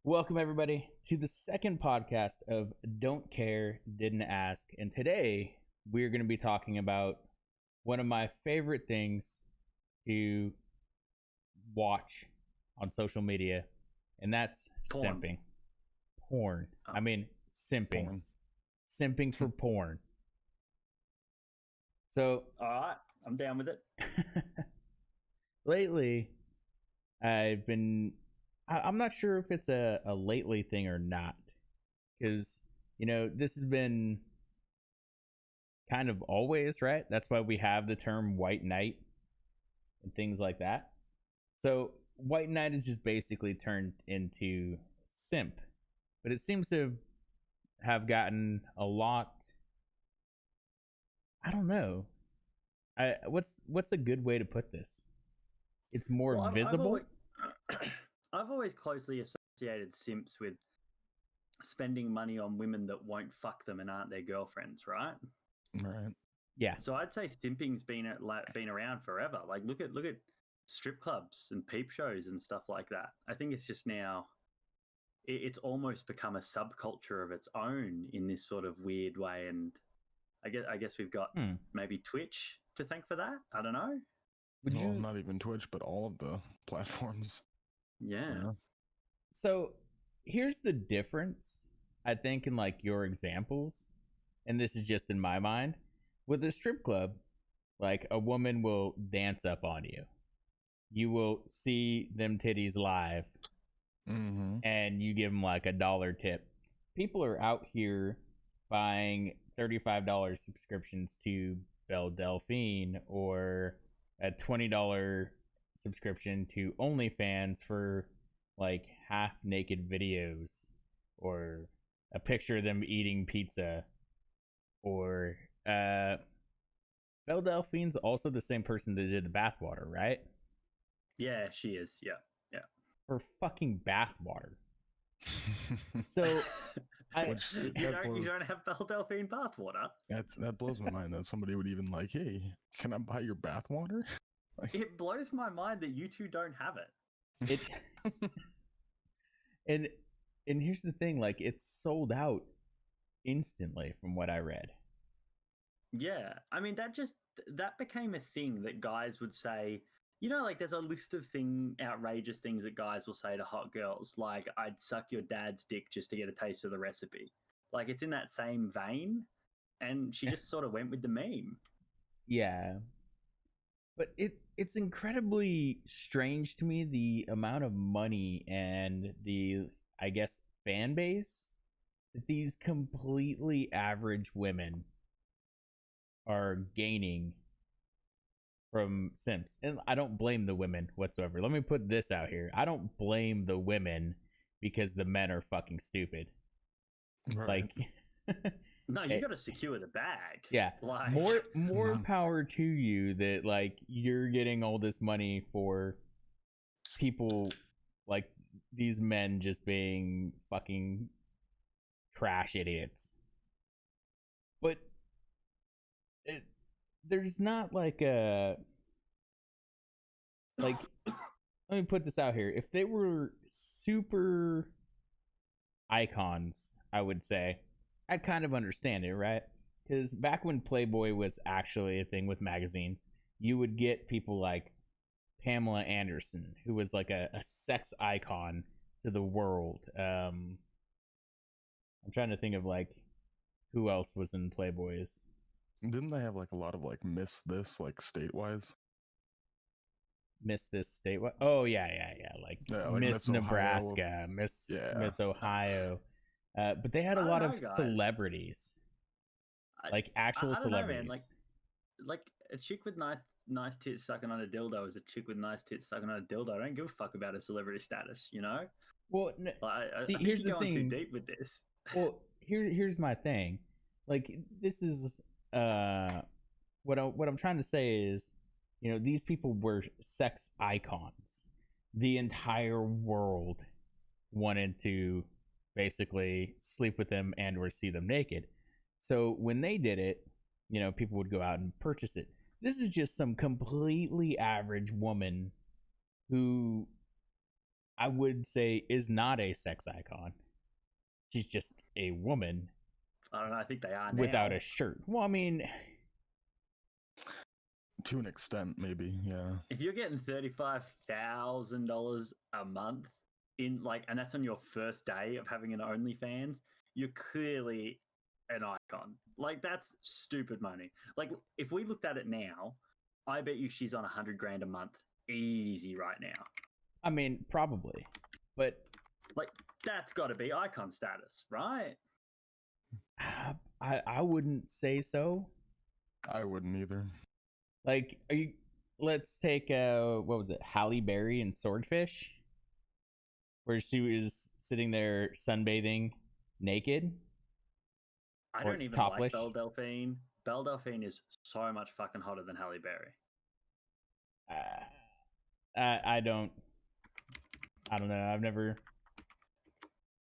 Welcome, everybody, to the second podcast of Don't Care, Didn't Ask. And today we're going to be talking about one of my favorite things to watch on social media, and that's Porn. simping. Porn. Oh. I mean, simping. Porn. Simping for porn. So, All right, I'm down with it. lately, I'm not sure if it's a lately thing or not, because this has been kind of always, right? That's why we have the term white knight and things like that. So white knight is just basically turned into simp, but it seems to have gotten a lot. I don't know. What's a good way to put this? It's more Well, visible. I've always closely associated simps with spending money on women that won't fuck them and aren't their girlfriends, right? Right. Yeah. So I'd say simping's been around forever. Like look at strip clubs and peep shows and stuff like that. I think it's just now it's almost become a subculture of its own in this sort of weird way. And I guess we've got maybe Twitch to thank for that. I don't know. Not even Twitch, but all of the platforms. Yeah. So here's the difference, I think, in like your examples, and this is just in my mind. With a strip club, like a woman will dance up on you. You will see them titties live, and you give them like $1 tip. People are out here buying $35 subscriptions to Belle Delphine or a $20 subscription to OnlyFans for like half naked videos or a picture of them eating pizza. Or Belle Delphine's also the same person that did the bathwater, right? Yeah, she is. Yeah. For fucking bathwater. So you don't have Belle Delphine bathwater. That blows my mind that somebody would even like, hey, can I buy your bathwater? It blows my mind that you two don't have it. And here's the thing, like it's sold out instantly from what I read. Yeah, I mean that became a thing that guys would say. Like there's a list of outrageous things that guys will say to hot girls, like I'd suck your dad's dick just to get a taste of the recipe. Like it's in that same vein, and she just sort of went with the meme. Yeah. But it's incredibly strange to me, the amount of money and the, I guess, fan base that these completely average women are gaining from simps. And I don't blame the women whatsoever. Let me put this out here. I don't blame the women because the men are fucking stupid. Right. Like no, you got to secure the bag. Yeah, like... more power to you that like you're getting all this money for people like these men just being fucking trash idiots. But there's not like a let me put this out here. If they were super icons, I would say I kind of understand it, right? Because back when Playboy was actually a thing with magazines, you would get people like Pamela Anderson, who was like a sex icon to the world. I'm trying to think of like who else was in Playboys. Didn't they have like a lot of like Miss This, like state-wise? Miss This statewide? Oh yeah. Like Miss Nebraska, Ohio. Miss Ohio. But they had a lot of celebrities, like actual celebrities. Know, man. Like a chick with nice tits sucking on a dildo is a chick with nice tits sucking on a dildo. I don't give a fuck about her celebrity status, you know. Well, see, I here's think the thing. Too deep with this. Well, here's my thing. Like this is what I'm trying to say is, these people were sex icons. The entire world wanted to basically sleep with them and or see them naked. So when they did it, people would go out and purchase it. This is just some completely average woman who I would say is not a sex icon. She's just a woman I don't know. I think they are without now. a shirt. Well, I mean, To an extent, maybe. Yeah. If you're getting $35,000 a month in like, and that's on your first day of having an OnlyFans, you're clearly an icon. Like that's stupid money. Like if we looked at it now, I bet you she's on 100 grand a month, easy right now. I mean, probably, but Like that's got to be icon status, right? I wouldn't say so. I wouldn't either. Like, are you? Let's take what was it, Halle Berry and Swordfish, where she was sitting there sunbathing naked. I Or don't even topless. like Belle Delphine. Belle Delphine is so much fucking hotter than Halle Berry. I don't know. I've never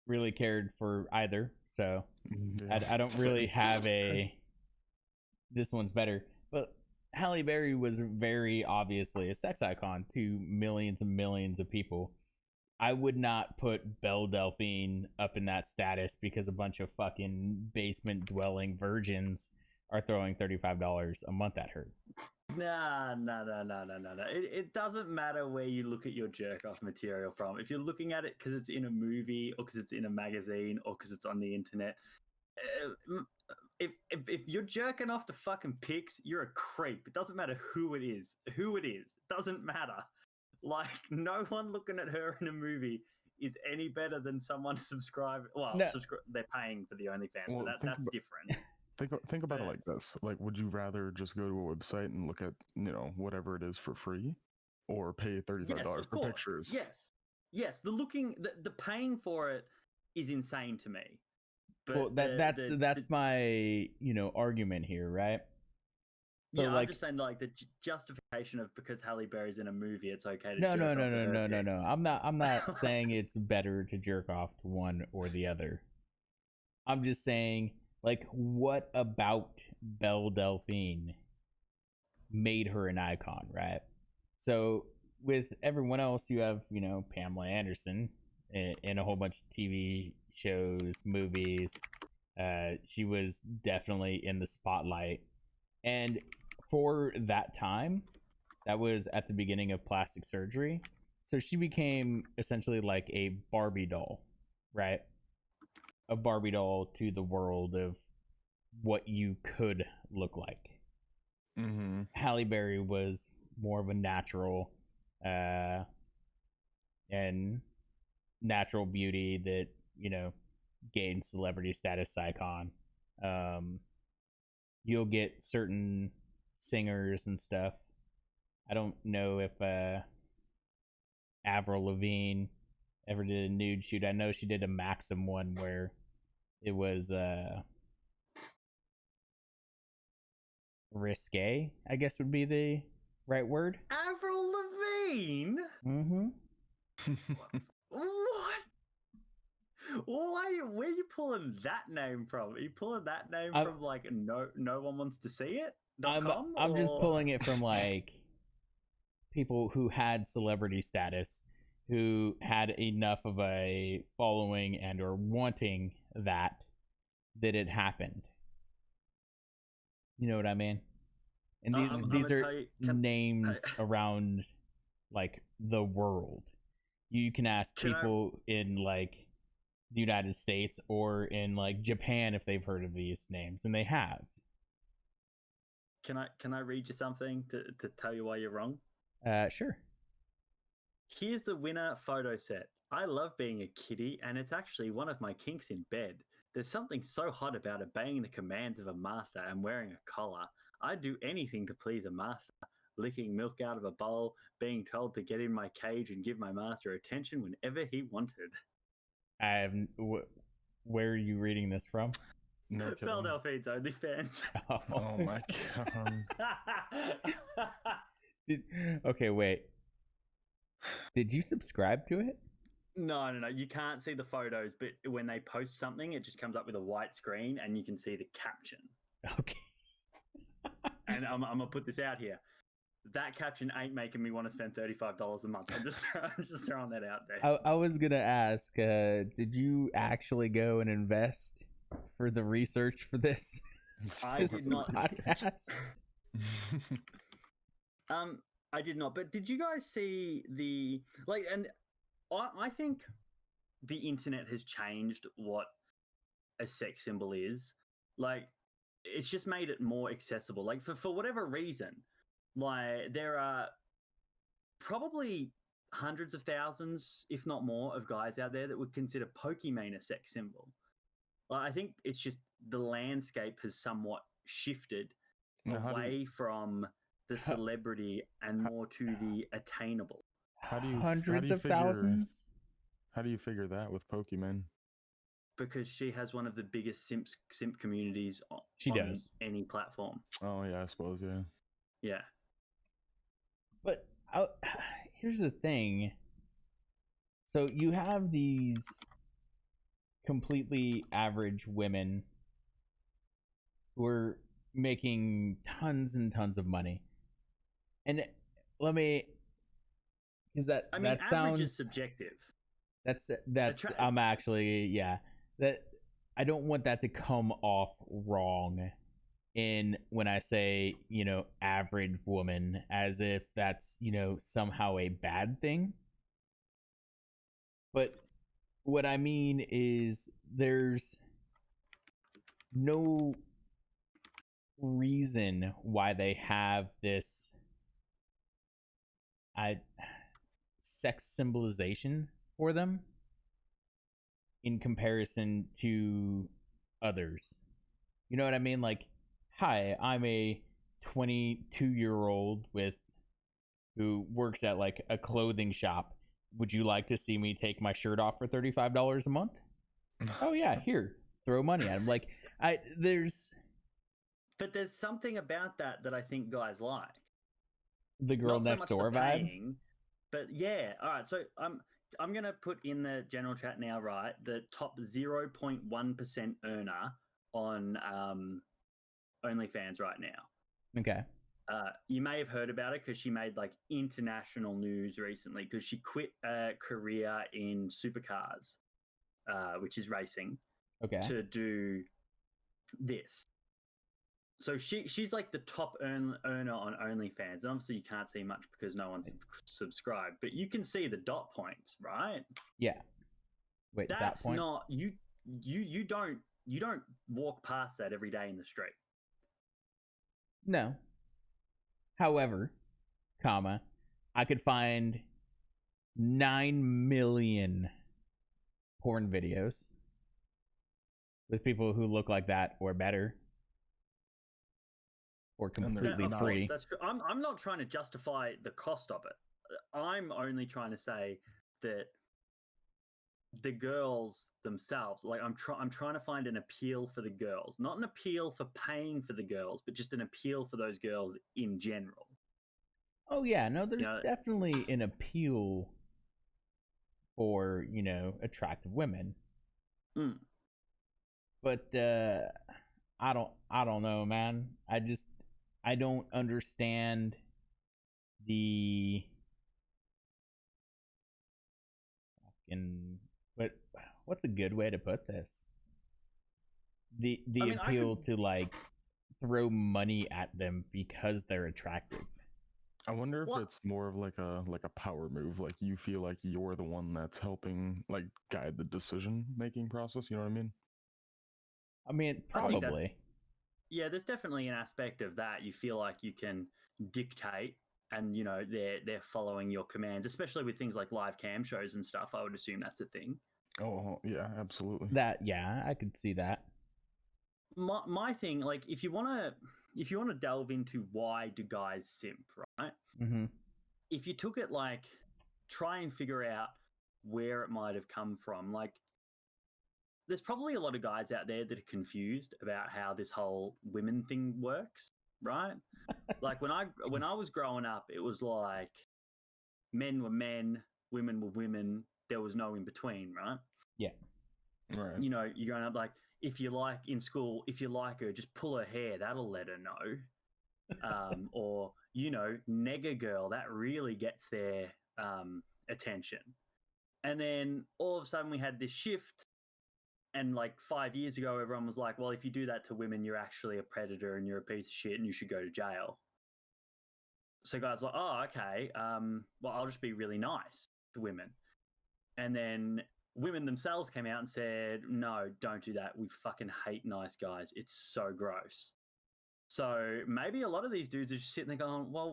really cared for either, so Yeah. I don't really have a this one's better. But Halle Berry was very obviously a sex icon to millions and millions of people. I would not put Belle Delphine up in that status because a bunch of fucking basement dwelling virgins are throwing $35 a month at her. No. It doesn't matter where you look at your jerk off material from. If you're looking at it because it's in a movie or because it's in a magazine or because it's on the internet, if you're jerking off to fucking pics, you're a creep. It doesn't matter who it is. It doesn't matter. Like no one looking at her in a movie is any better than someone subscribing. Well, No. They're paying for the OnlyFans, Well, so that's different. Think about it like this. Like, would you rather just go to a website and look at, whatever it is for free, or pay $35 for pictures? Yes. The paying for it is insane to me. But Well, that's my argument here, right? So yeah, I'm just saying like the justification of because Halle Berry's in a movie, it's okay to no. I'm not saying it's better to jerk off to one or the other. I'm just saying, like, what about Belle Delphine made her an icon, right? So with everyone else, you have Pamela Anderson in a whole bunch of TV shows, movies. She was definitely in the spotlight, and for that time, that was at the beginning of plastic surgery, so she became essentially like a Barbie doll, right? A Barbie doll to the world of what you could look like. Mm-hmm. Halle Berry was more of a natural and natural beauty that gained celebrity status icon. You'll get certain singers and stuff. I don't know if Avril Lavigne ever did a nude shoot. I know she did a Maxim one where it was risque, I guess would be the right word. Avril Lavigne? Mm-hmm. What? Where are you pulling that name from? Are you pulling that name from like no one wants to see it? I'm just pulling it from like people who had celebrity status, who had enough of a following and or wanting that it happened. You know what I mean? And these are names around like the world. You can ask people in like the United States or in like Japan if they've heard of these names, and they have. Can I read you something to tell you why you're wrong? Sure. Here's the winner photo set. I love being a kitty, and it's actually one of my kinks in bed. There's something so hot about obeying the commands of a master and wearing a collar. I'd do anything to please a master. Licking milk out of a bowl, being told to get in my cage and give my master attention whenever he wanted. Where are you reading this from? No kidding. Belle Delphine's OnlyFans. Oh my god. Okay, wait. Did you subscribe to it? No. You can't see the photos, but when they post something, it just comes up with a white screen and you can see the caption. Okay. And I'm going to put this out here. that caption ain't making me want to spend $35 a month. I'm just throwing that out there. I was gonna ask, did you actually go and invest for the research for this? I did not. Podcast? I did not. But did you guys see the And I think the internet has changed what a sex symbol is. Like, it's just made it more accessible. Like, for whatever reason, like, there are probably hundreds of thousands, if not more, of guys out there that would consider Pokimane a sex symbol. Like, I think it's just the landscape has somewhat shifted away from the celebrity and more to the attainable. Hundreds of thousands? How do you figure that with Pokimane? Because she has one of the biggest simp communities on any platform. Oh yeah, I suppose, yeah. Yeah. But here's the thing. So you have these completely average women who are making tons and tons of money. And let me, because that average sounds is subjective. That's I'm actually, yeah, that I don't want that to come off wrong in when I say, average woman, as if that's, somehow a bad thing. But what I mean is there's no reason why they have this sex symbolization for them in comparison to others. You know what I mean? Like, hi, I'm a 22-year-old who works at like a clothing shop. Would you like to see me take my shirt off for $35 a month? Oh yeah, here, throw money at him. Like, But there's something about that I think guys like. The girl next door vibe. But yeah, all right. So I'm gonna put in the general chat now, right? The top 0.1% earner on OnlyFans right now. Okay. You may have heard about it because she made like international news recently because she quit a career in supercars, which is racing, to do this. So she's like the top earner on OnlyFans, and obviously you can't see much because no one's subscribed, but you can see the dot points, right? Yeah. Wait, that's dot points? not you don't walk past that every day in the street. No. However, I could find 9 million porn videos with people who look like that or better. Or completely free. That's true. I'm not trying to justify the cost of it. I'm only trying to say that the girls themselves, like I'm trying to find an appeal for the girls, not an appeal for paying for the girls, but just an appeal for those girls in general. Oh yeah, no, there's definitely an appeal for, attractive women. Mm. But I don't know, man. I don't understand what's a good way to put this? The appeal to like throw money at them because they're attractive. I wonder if it's more of like a power move. Like you feel like you're the one that's helping like guide the decision making process. You know what I mean? I mean, probably. Yeah, there's definitely an aspect of that. You feel like you can dictate, and they're following your commands, especially with things like live cam shows and stuff. I would assume that's a thing. Oh yeah, absolutely. I could see that. My thing, like, if you want to delve into why do guys simp, right? Mm-hmm. If you took it like, try and figure out where it might have come from, like. There's probably a lot of guys out there that are confused about how this whole women thing works, right? Like when I was growing up, it was like men were men, women were women. There was no in between, right? Yeah. Right. You're growing up like, if you like her, just pull her hair. That'll let her know. Or nega girl that really gets their attention. And then all of a sudden we had this shift. And like 5 years ago, everyone was like, well, if you do that to women, you're actually a predator and you're a piece of shit and you should go to jail. So guys were like, oh, okay. Well, I'll just be really nice to women. And then women themselves came out and said, no, don't do that. We fucking hate nice guys. It's so gross. So maybe a lot of these dudes are just sitting there going, well,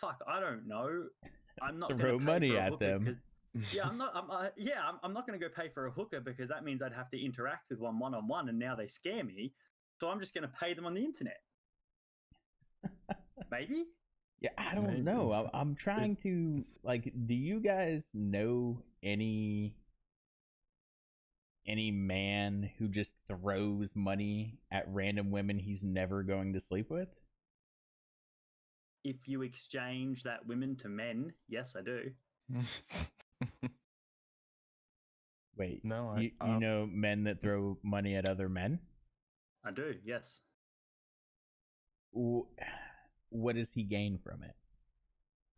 fuck, I don't know. I'm not going to pay money for a at hooker them. I'm not going to go pay for a hooker because that means I'd have to interact with one-on-one, and now they scare me. So I'm just going to pay them on the internet. Maybe? Yeah, I don't know. I'm trying to, like, do you guys know any man who just throws money at random women he's never going to sleep with? If you exchange that women to men, yes, I do. Wait, no, you know men that throw money at other men? I do, yes. What does he gain from it?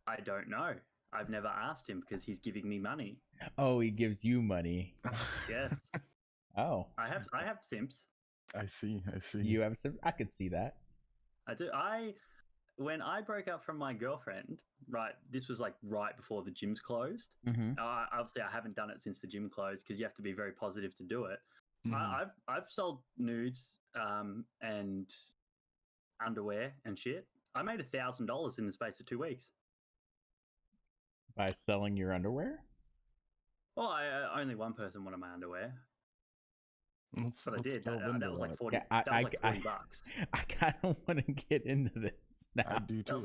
I don't know. I've never asked him because he's giving me money. Oh, he gives you money. Yes. Oh. I have Simps. I see. You have Simps? I could see that. I do. When I broke up from my girlfriend, right, this was like right before the gyms closed. Mm-hmm. Obviously, I haven't done it since the gym closed because you have to be very positive to do it. Mm-hmm. I've sold nudes and underwear and shit. I made $1,000 in the space of 2 weeks. By selling your underwear? Well, only one person wanted my underwear. But I did. That was like 40. Yeah, that was like $40. I kind of want to get into this now. I do too.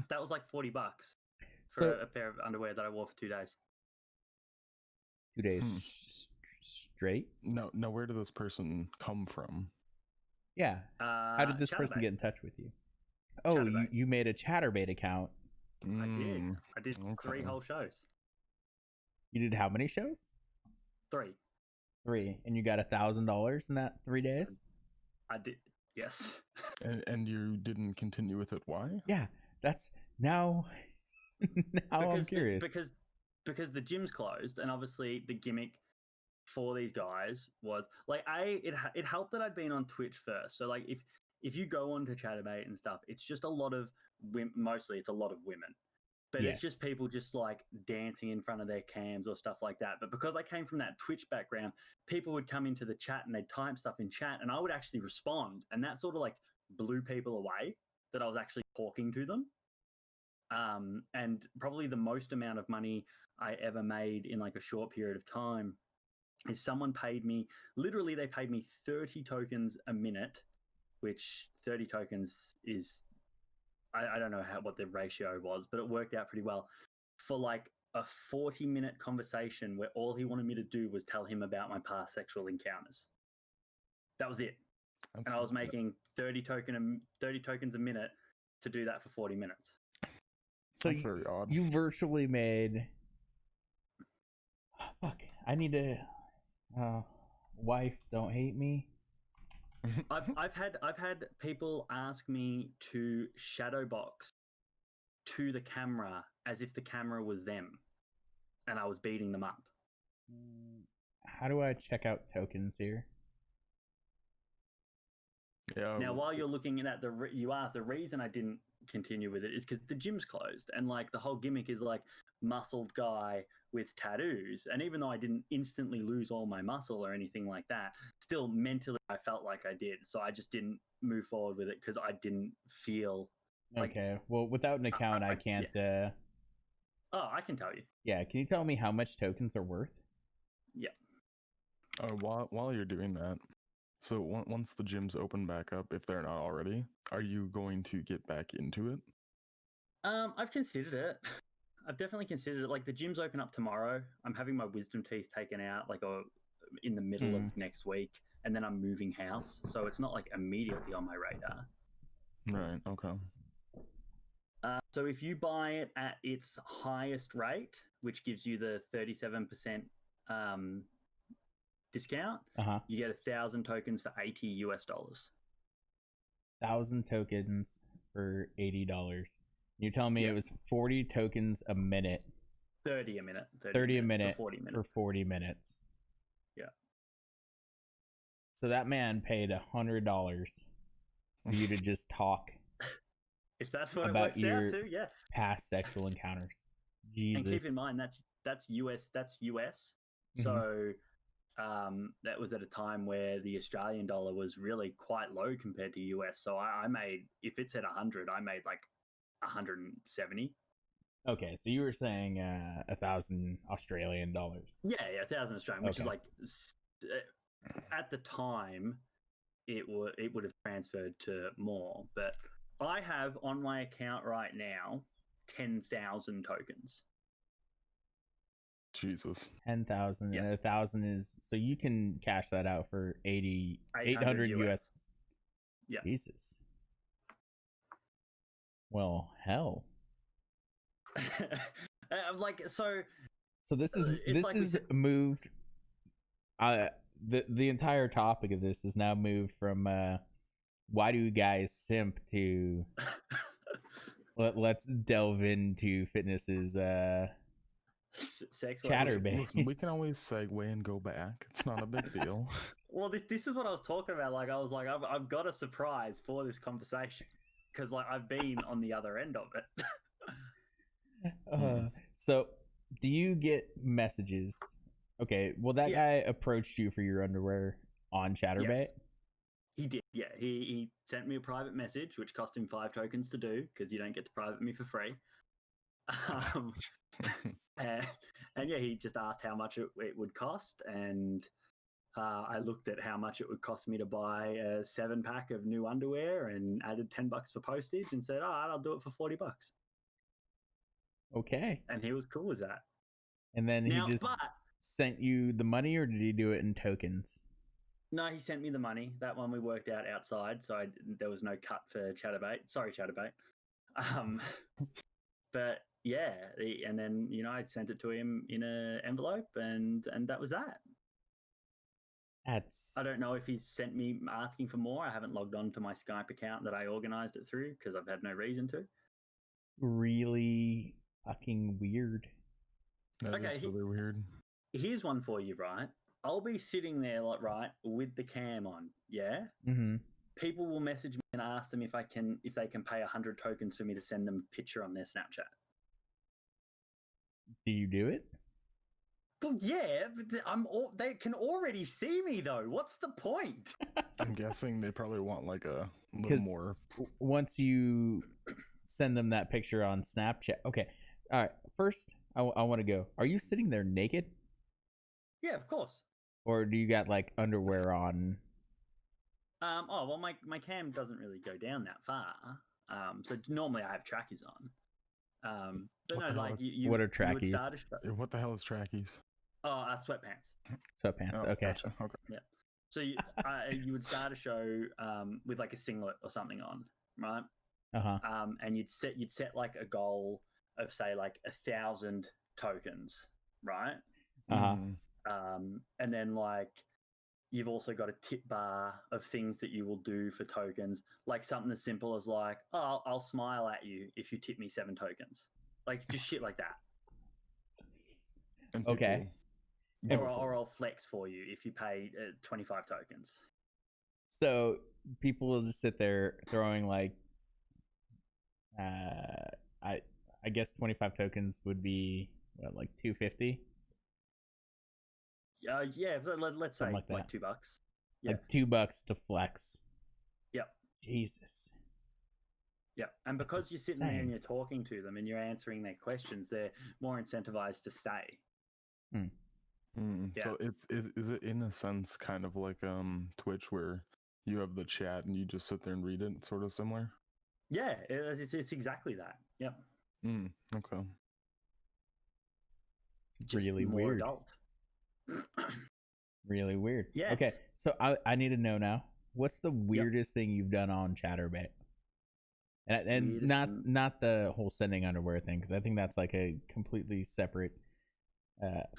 That was like $40 for So, a pair of underwear that I wore for 2 days. 2 days straight? No. Where did this person come from? Yeah. How did this person get in touch with you? Oh, you made a Chatterbait account. I did 3 whole shows. You did how many shows? 3. 3, and you got $1,000 in that 3 days? I did, yes. And you didn't continue with it? Why? Yeah, that's now. I'm curious because the gym's closed, and obviously the gimmick for these guys was like it helped that I'd been on Twitch first. So like if you go on to Chatterbait and stuff, it's just a lot of mostly it's a lot of women. But It's just people just like dancing in front of their cams or stuff like that. But because I came from that Twitch background, people would come into the chat and they'd type stuff in chat and I would actually respond. And that sort of like blew people away that I was actually talking to them. And probably the most amount of money I ever made in like a short period of time is someone paid me, literally they paid me 30 tokens a minute, which 30 tokens is... I don't know what the ratio was, but it worked out pretty well for like a 40-minute conversation where all he wanted me to do was tell him about my past sexual encounters. That was it. And I was making 30 tokens a minute to do that for 40 minutes. So that's very odd. You virtually made... Fuck, I need to... wife, don't hate me. I've had people ask me to shadow box to the camera as if the camera was them, and I was beating them up. How do I check out tokens here? Yeah. Now, while you're looking at that, you asked the reason I didn't continue with it is because the gym's closed, and like the whole gimmick is like muscled guy with tattoos. And even though I didn't instantly lose all my muscle or anything like that, still mentally I felt like I did. So I just didn't move forward with it because I didn't feel like... Okay. Well, without an account, I can't... Yeah. Oh, I can tell you. Yeah, can you tell me how much tokens are worth? Yeah. While you're doing that, so once the gyms open back up, if they're not already, are you going to get back into it? I've considered it. I've definitely considered it. Like the gyms open up tomorrow. I'm having my wisdom teeth taken out like in the middle of next week, and then I'm moving house, so it's not like immediately on my radar. Right. Okay. So if you buy it at its highest rate, which gives you the 37% discount, you get 1,000 tokens for $80. 1,000 tokens for $80. You're telling me it was 40 tokens a minute. 30 a minute. 30 a minute for 40 minutes. For 40 minutes. Yeah. So that man paid $100 for you to just talk. If that's what about it works out to, yeah. Past sexual encounters. Jesus. And keep in mind that's US. That's US. So that was at a time where the Australian dollar was really quite low compared to US. So I made, if it's at 100, I made like 170. Okay, so you were saying 1,000 Australian dollars. Yeah, 1,000 Australian, which is like at the time it would have transferred to more. But I have on my account right now 10,000 tokens. Jesus. 10,000 and 1,000 is, so you can cash that out for 800 US. Yeah. Jesus. Well, hell. I'm like, so this is like moved. The entire topic of this is now moved from why do guys simp to let's delve into fitness's sex Chatterbait. We can always segue and go back. It's not a big deal. Well, this is what I was talking about. Like, I was like, I've got a surprise for this conversation because, like, I've been on the other end of it. So, do you get messages? Okay, well, that guy approached you for your underwear on Chatterbait? Yes. He did, yeah. He sent me a private message, which cost him 5 tokens to do because you don't get to private me for free. And yeah, he just asked how much it would cost, and I looked at how much it would cost me to buy a 7-pack of new underwear and added $10 for postage and said, I'll do it for $40. Okay. And he was cool with that. And then he just sent you the money, or did he do it in tokens? No, he sent me the money. That one we worked out outside, so there was no cut for Chatterbait. Sorry, Chatterbait. But yeah, and then I'd sent it to him in an envelope, and that was that. I don't know if he's sent me asking for more. I haven't logged on to my Skype account that I organized it through because I've had no reason to. Really fucking weird. That is really weird. Here's one for you, right? I'll be sitting there, like, right, with the cam on, yeah? Mm-hmm. People will message me and ask them if they can pay 100 tokens for me to send them a picture on their Snapchat. Do you do it? Well, yeah, but they can already see me, though. What's the point? I'm guessing they probably want like a little more. Once you send them that picture on Snapchat. Okay. All right. First, I want to go. Are you sitting there naked? Yeah, of course. Or do you got like underwear on? Oh, well, my cam doesn't really go down that far. So normally I have trackies on. But no, like what are trackies? What the hell is trackies? Oh, sweatpants. Sweatpants. Oh, okay. Gotcha. Okay. Yeah. So you would start a show with like a singlet or something on, right? And you'd set like a goal of, say, like 1,000 tokens, right? And then like you've also got a tip bar of things that you will do for tokens, like something as simple as like, oh, I'll smile at you if you tip me 7 tokens, like just shit like that. Okay. Or I'll flex for you if you pay 25 tokens. So people will just sit there throwing like, I guess 25 tokens would be what, like 250. Yeah, let's say like $2. Yeah. Like $2 to flex. Yep. Jesus. Yeah, and because you're sitting there and you're talking to them and you're answering their questions, they're more incentivized to stay. Yeah. So is it in a sense kind of like Twitch where you have the chat and you just sit there and read it, sort of similar? Yeah, it's exactly that. Yep. Okay. Just really more weird. Adult. Really weird. Yeah. Okay, so I need to know now. What's the weirdest thing you've done on Chatterbait? And not the whole sending underwear thing, because I think that's like a completely separate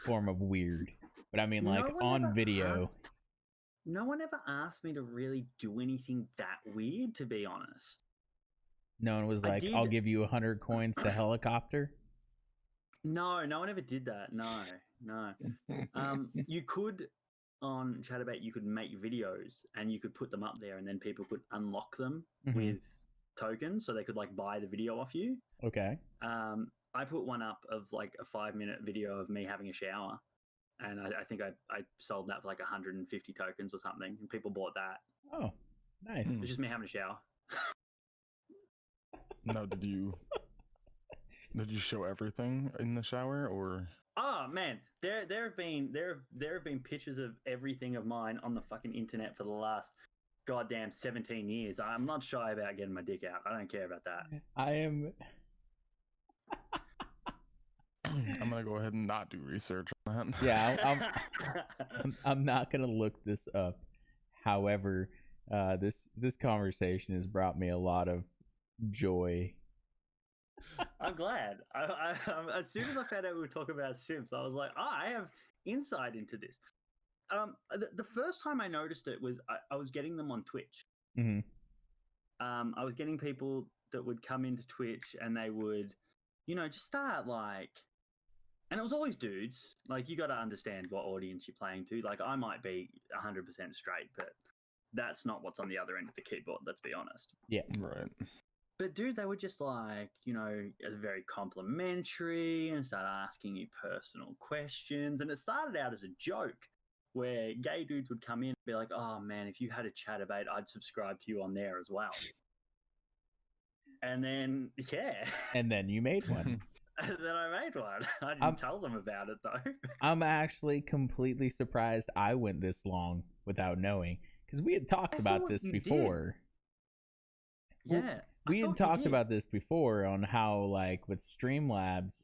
form of weird. But I mean, like on video. No one ever asked me to really do anything that weird, to be honest. No one was like, I'll give you 100 coins to helicopter? No one ever did that. No. You could, on Chatterbait, you could make videos and you could put them up there, and then people could unlock them with tokens, so they could like buy the video off you. Okay. I put one up of like a 5-minute video of me having a shower, and I think I sold that for like 150 tokens or something, and people bought that. Oh, nice. It's just me having a shower. No, did you show everything in the shower, or? Oh man, there have been pictures of everything of mine on the fucking internet for the last goddamn 17 years. I'm not shy about getting my dick out. I don't care about that. I'm gonna go ahead and not do research on that. Yeah, I'm not gonna look this up. However, this conversation has brought me a lot of joy. I'm glad. I as soon as I found out we were talking about Simps, I was like, I have insight into this. The first time I noticed it was I was getting them on Twitch. Mm-hmm. I was getting people that would come into Twitch and they would, just start like, and it was always dudes. Like, you got to understand what audience you're playing to. Like, I might be 100% straight, but that's not what's on the other end of the keyboard. Let's be honest. Yeah, right. But dude, they were just like, very complimentary and start asking you personal questions. And it started out as a joke where gay dudes would come in and be like, oh man, if you had a Chatterbait, I'd subscribe to you on there as well. And then, yeah. And then you made one. And then I made one. I didn't tell them about it though. I'm actually completely surprised I went this long without knowing, because we had talked about this before. Did. Yeah. We had talked about this before on how, like, with Streamlabs,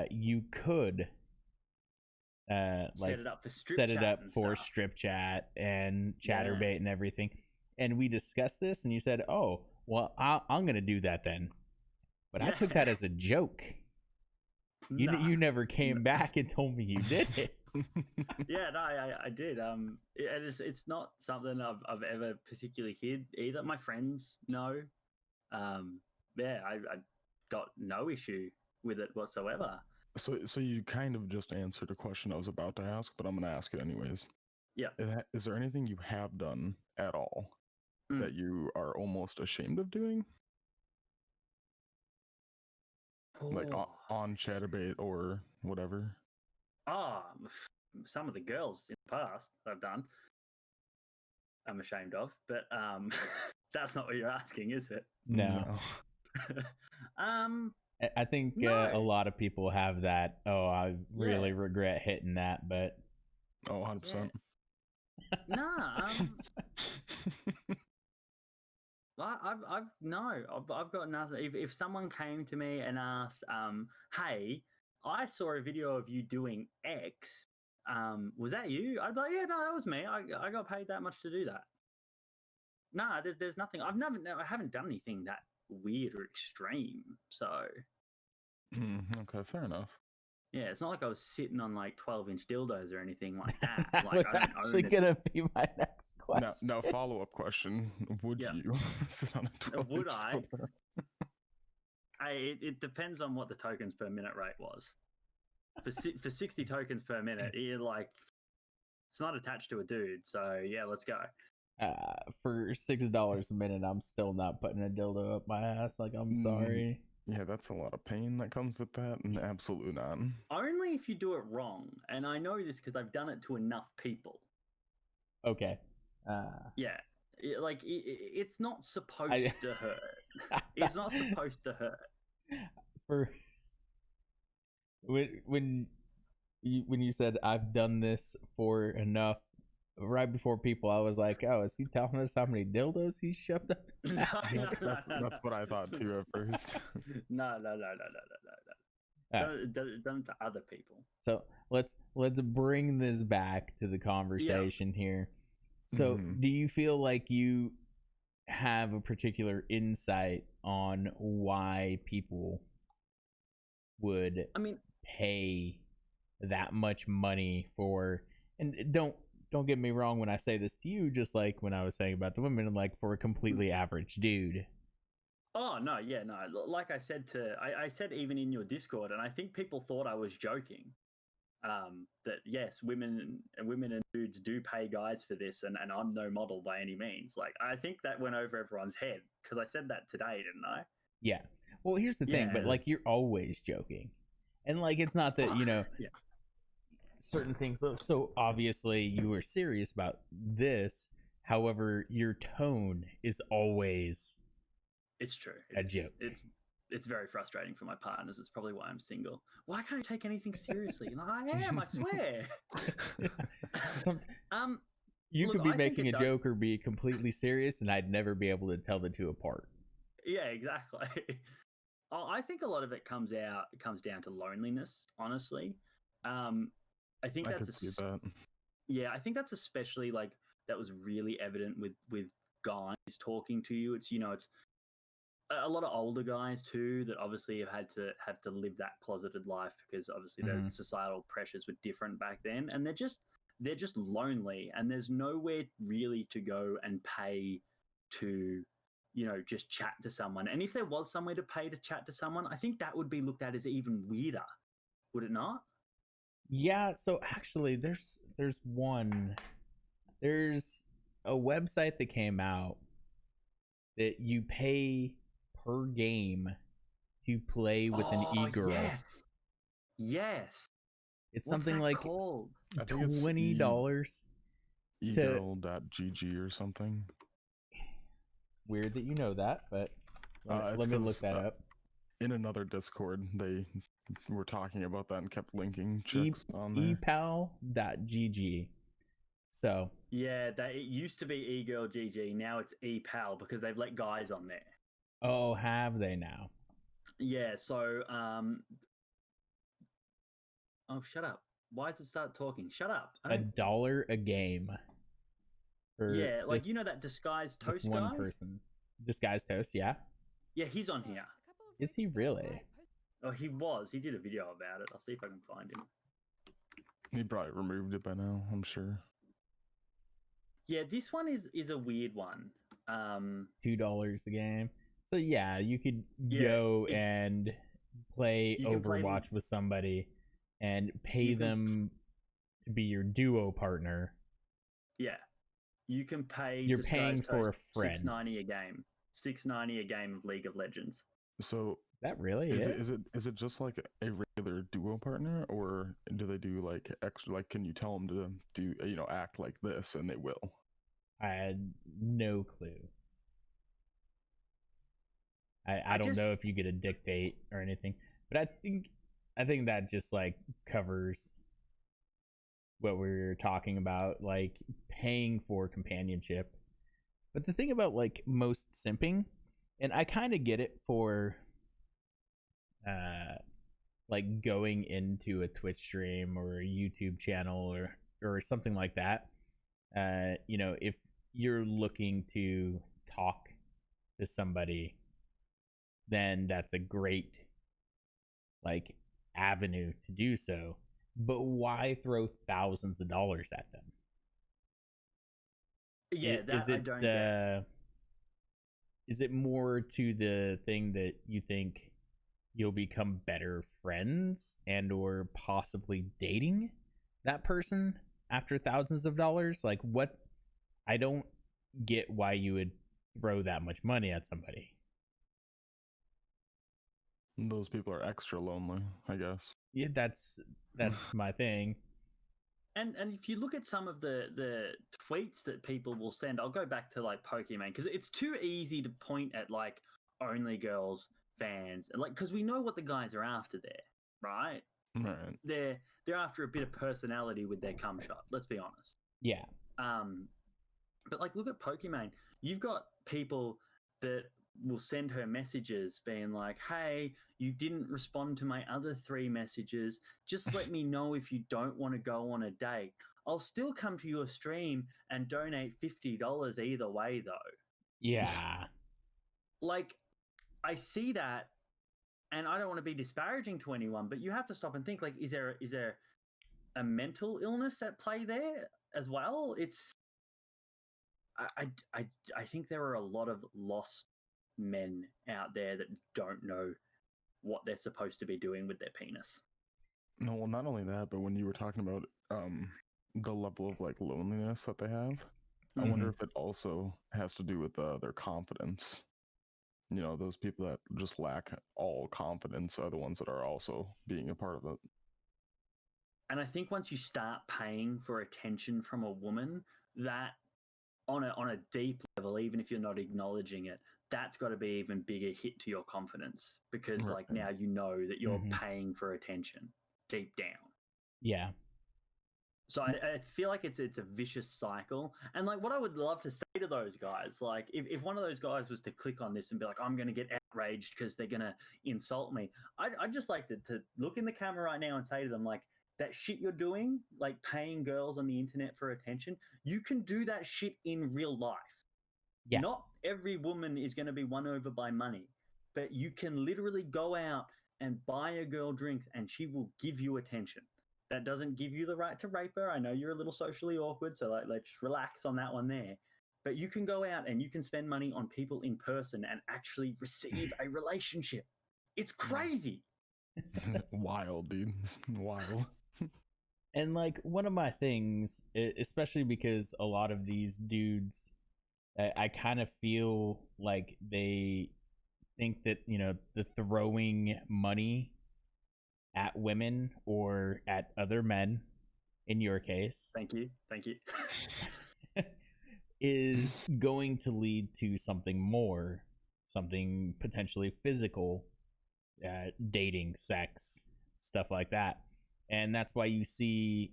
you could set it up for strip chat and Chatterbait and everything. And we discussed this, and you said, "Oh, well, I'm gonna do that then." But I took that as a joke. You never came back and told me you did it. Yeah, no, I did. It's not something I've ever particularly hid either. My friends know. I got no issue with it whatsoever. So you kind of just answered a question I was about to ask, but I'm going to ask it anyways. Yeah. Is there anything you have done at all that you are almost ashamed of doing? Like on Chatterbait or whatever? Some of the girls in the past I've done, I'm ashamed of, but that's not what you're asking, is it? No. I think a lot of people have that. Oh, I really regret hitting that, but 100%. Nah. I've got nothing. If someone came to me and asked, hey, I saw a video of you doing X, was that you? I'd be like, yeah, no, that was me. I got paid that much to do that. Nah, there's nothing. I haven't done anything that weird or extreme. So. Okay, fair enough. Yeah, it's not like I was sitting on like 12-inch dildos or anything like that. That was actually gonna be my next question. Now follow-up question: would you sit on a 12-inch Would I? dildo? It depends on what the tokens per minute rate was. For 60 tokens per minute, it's not attached to a dude. So yeah, let's go. For $6 a minute, I'm still not putting a dildo up my ass. Like, I'm sorry. Yeah, that's a lot of pain that comes with that, and absolutely not. Only if you do it wrong, and I know this because I've done it to enough people. Okay. Yeah, it's not supposed to hurt. It's not supposed to hurt. When you said I've done this for enough, right before people, I was like, oh, is he telling us how many dildos he shoved up his ass? That's what I thought too at first. No. Done to other people. So let's bring this back to the conversation here. So do you feel like you have a particular insight on why people would pay that much money for, and don't get me wrong when I say this to you, just like when I was saying about the women, like for a completely average dude. Oh no, yeah, no. Like I said I said even in your Discord, and I think people thought I was joking. That yes, women and dudes do pay guys for this, and I'm no model by any means. Like I think that went over everyone's head because I said that today, didn't I? Yeah. Well, here's the thing, but Yeah. like you're always joking, and like it's not that Yeah. certain things. So obviously you were serious about this. However, your tone is always It's true. a joke. It's very frustrating for my partners. It's probably why I'm single. Why can't you take anything seriously? And I am, I swear. You look, could be I making a joke or be completely serious, and I'd never be able to tell the two apart. Yeah, exactly. I think a lot of it comes down to loneliness, honestly. I think I could see that. Yeah, I think that's especially like that was really evident with guys talking to you. It's it's a lot of older guys too that obviously have to live that closeted life because obviously the societal pressures were different back then, and they're just lonely, and there's nowhere really to go and pay to just chat to someone. And if there was somewhere to pay to chat to someone, I think that would be looked at as even weirder, would it not? Yeah, so actually there's a website that came out that you pay per game to play with an e-girl. Yes. It's something like called? $20. egirl.gg or something. Weird that you know that, but let me look that up. In another Discord, they were talking about that and kept linking chicks on there. epal.gg. So yeah, it used to be egirl.gg. Now it's epal because they've let guys on there. Oh, have they now? Yeah. So oh, shut up! Why does it start talking? Shut up! $1 a game. Yeah, like that disguised toast this one guy. Person, disguised toast. Yeah. Yeah, he's on here. Is he really? Oh, he was. He did a video about it. I'll see if I can find him. He probably removed it by now, I'm sure. Yeah, this one is a weird one. $2 a game. So yeah, you could go and play Overwatch with somebody and pay them to be your duo partner. Yeah, you can pay. You're paying for a friend. $6.90 a game. $6.90 a game of League of Legends. So that really is it just like a regular duo partner, or do they do like extra? Like, can you tell them to do act like this, and they will? I had no clue. I don't know if you get a dictate or anything, but I think that just like covers what we were talking about, like paying for companionship. But the thing about like most simping, and I kind of get it for like going into a Twitch stream or a YouTube channel or something like that. If you're looking to talk to somebody, then that's a great like avenue to do so. But why throw thousands of dollars at them? Yeah, I don't get. Is it more to the thing that you think you'll become better friends and or possibly dating that person after thousands of dollars? Like, what? I don't get why you would throw that much money at somebody. Those people are extra lonely, I guess. Yeah, that's my thing. And if you look at some of the tweets that people will send, I'll go back to like Pokemon because it's too easy to point at like only girls fans, and like because we know what the guys are after there, right? Right. They're after a bit of personality with their cum shot. Let's be honest. Yeah. But like, look at Pokemon. You've got people that will send her messages being like, hey, you didn't respond to my other 3 messages. Just let me know if you don't want to go on a date. I'll still come to your stream and donate $50 either way, though. Yeah. Like, I see that, and I don't want to be disparaging to anyone, but you have to stop and think, like, is there a mental illness at play there as well? I think there are a lot of lost men out there that don't know what they're supposed to be doing with their penis. No, well, not only that, but when you were talking about the level of like loneliness that they have, I wonder if it also has to do with their confidence. You know, those people that just lack all confidence are the ones that are also being a part of it. And I think once you start paying for attention from a woman, that on a deep level, even if you're not acknowledging it, that's got to be even bigger hit to your confidence, because Right. like now you know that you're paying for attention deep down. Yeah. So I feel like it's a vicious cycle. And like what I would love to say to those guys, like if one of those guys was to click on this and be like, I'm going to get outraged because they're going to insult me, I'd just like to look in the camera right now and say to them, like, that shit you're doing, like paying girls on the internet for attention, you can do that shit in real life. Yeah. Not every woman is going to be won over by money, but you can literally go out and buy a girl drinks and she will give you attention. That doesn't give you the right to rape her. I know you're a little socially awkward, so like, let's relax on that one there. But you can go out and you can spend money on people in person and actually receive a relationship. It's crazy. Wild, dude. Wild. And like one of my things, especially because a lot of these dudes, I kind of feel like they think that, you know, the throwing money at women or at other men, in your case, thank you is going to lead to something more, something potentially physical, dating, sex, stuff like that. And that's why you see,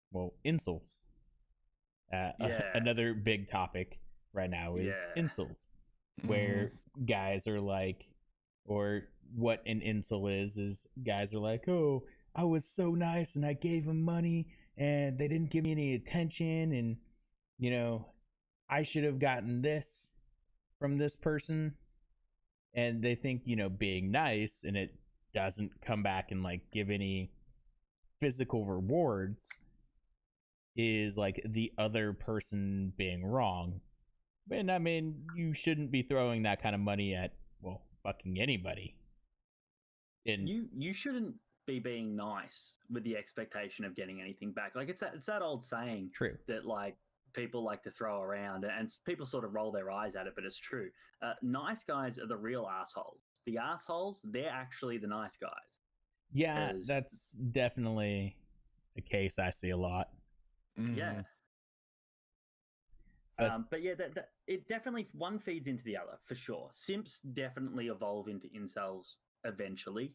well, insults. Another big topic right now is insults, where guys are like, or what an insult is guys are like, oh, I was so nice and I gave them money and they didn't give me any attention, and, you know, I should have gotten this from this person. And they think, you know, being nice and it doesn't come back and like give any physical rewards is like the other person being wrong. And I mean, you shouldn't be throwing that kind of money at, well, fucking anybody. And you shouldn't be being nice with the expectation of getting anything back. Like it's that old saying, true, that like people like to throw around, and people sort of roll their eyes at it, but it's true. Nice guys are the real assholes. The assholes, they're actually the nice guys. Yeah, that's definitely a case I see a lot. Yeah. But yeah, that it definitely, one feeds into the other for sure. Simps definitely evolve into incels eventually.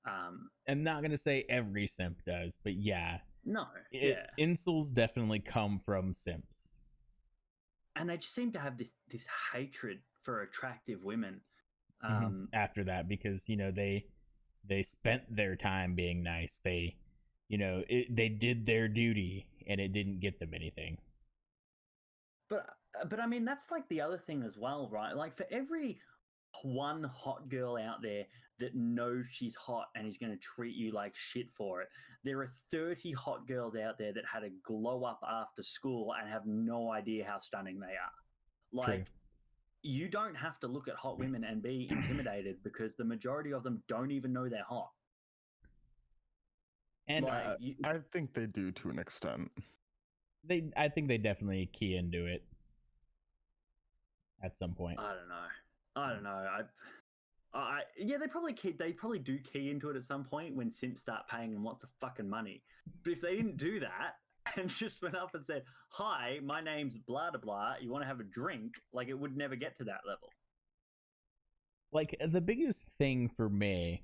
I'm not gonna say every simp does, but yeah. No, incels definitely come from simps, and they just seem to have this hatred for attractive women. After that, because, you know, they spent their time being nice. They, you know, they did their duty and it didn't get them anything. But I mean, that's like the other thing as well, right? Like for every one hot girl out there that knows she's hot and is going to treat you like shit for it, there are 30 hot girls out there that had a glow up after school and have no idea how stunning they are. Like, true. You don't have to look at hot women and be intimidated, because the majority of them don't even know they're hot. And like, I think they do to an extent. I think they definitely key into it at some point. I don't know. Yeah, they probably do key into it at some point when simps start paying them lots of fucking money. But if they didn't do that and just went up and said, "Hi, my name's blah blah blah, you want to have a drink?" Like, it would never get to that level. Like, the biggest thing for me,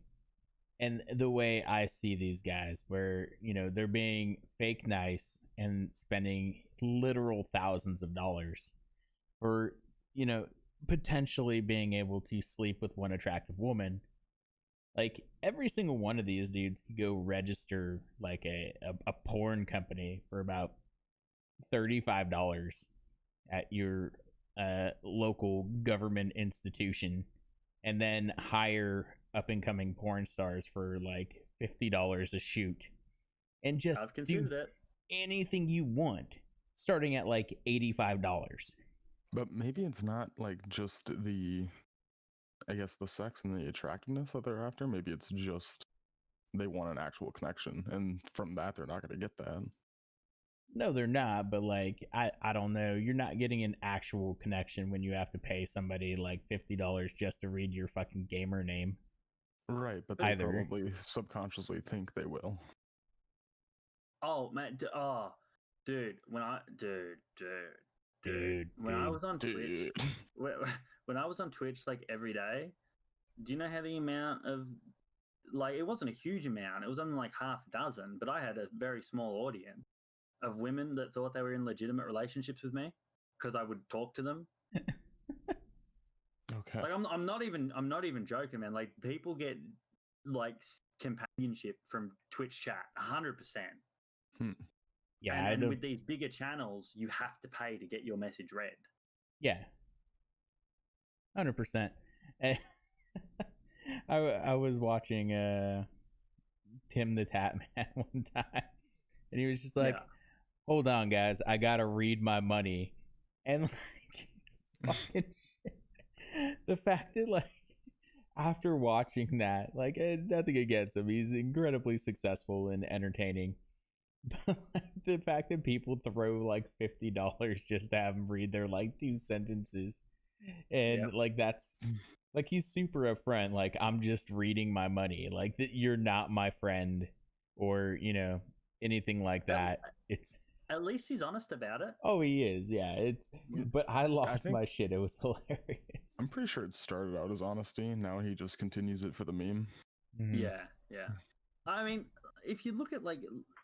and the way I see these guys, where, you know, they're being fake nice and spending literal thousands of dollars for, you know, potentially being able to sleep with one attractive woman. Like, every single one of these dudes could go register like a porn company for about $35 at your local government institution, and then hire up and coming porn stars for like $50 a shoot, and just I've considered it. Anything you want, starting at like $85. But maybe it's not like just the, I guess, the sex and the attractiveness that they're after. Maybe it's just they want an actual connection, and from that, they're not going to get that. No, they're not, but like I don't know. You're not getting an actual connection when you have to pay somebody like $50 just to read your fucking gamer name. Right, but they Either. probably subconsciously think they will. Oh man, dude, when I when I was on Twitch, when I was on Twitch like every day, do you know how the amount of like it wasn't a huge amount, it was only like half a dozen, but I had a very small audience of women that thought they were in legitimate relationships with me because I would talk to them. Okay. Like I'm not even joking, man. Like people get like companionship from Twitch chat, 100%. Yeah, and with these bigger channels, you have to pay to get your message read. Yeah, 100%. I was watching Tim the Tap Man one time, and he was just like, "Hold on, guys, I gotta read my money," and like, fucking the fact that like after watching that, like nothing against him, he's incredibly successful and entertaining. But like, the fact that people throw like $50 just to have him read their like 2 sentences, and like that's like he's super upfront. Like I'm just reading my money. Like that you're not my friend, or anything like that. It's at least he's honest about it. Oh, he is. Yeah. But I lost my shit. It was hilarious. I'm pretty sure it started out as honesty. Now he just continues it for the meme. Mm-hmm. Yeah. I mean, if you look at like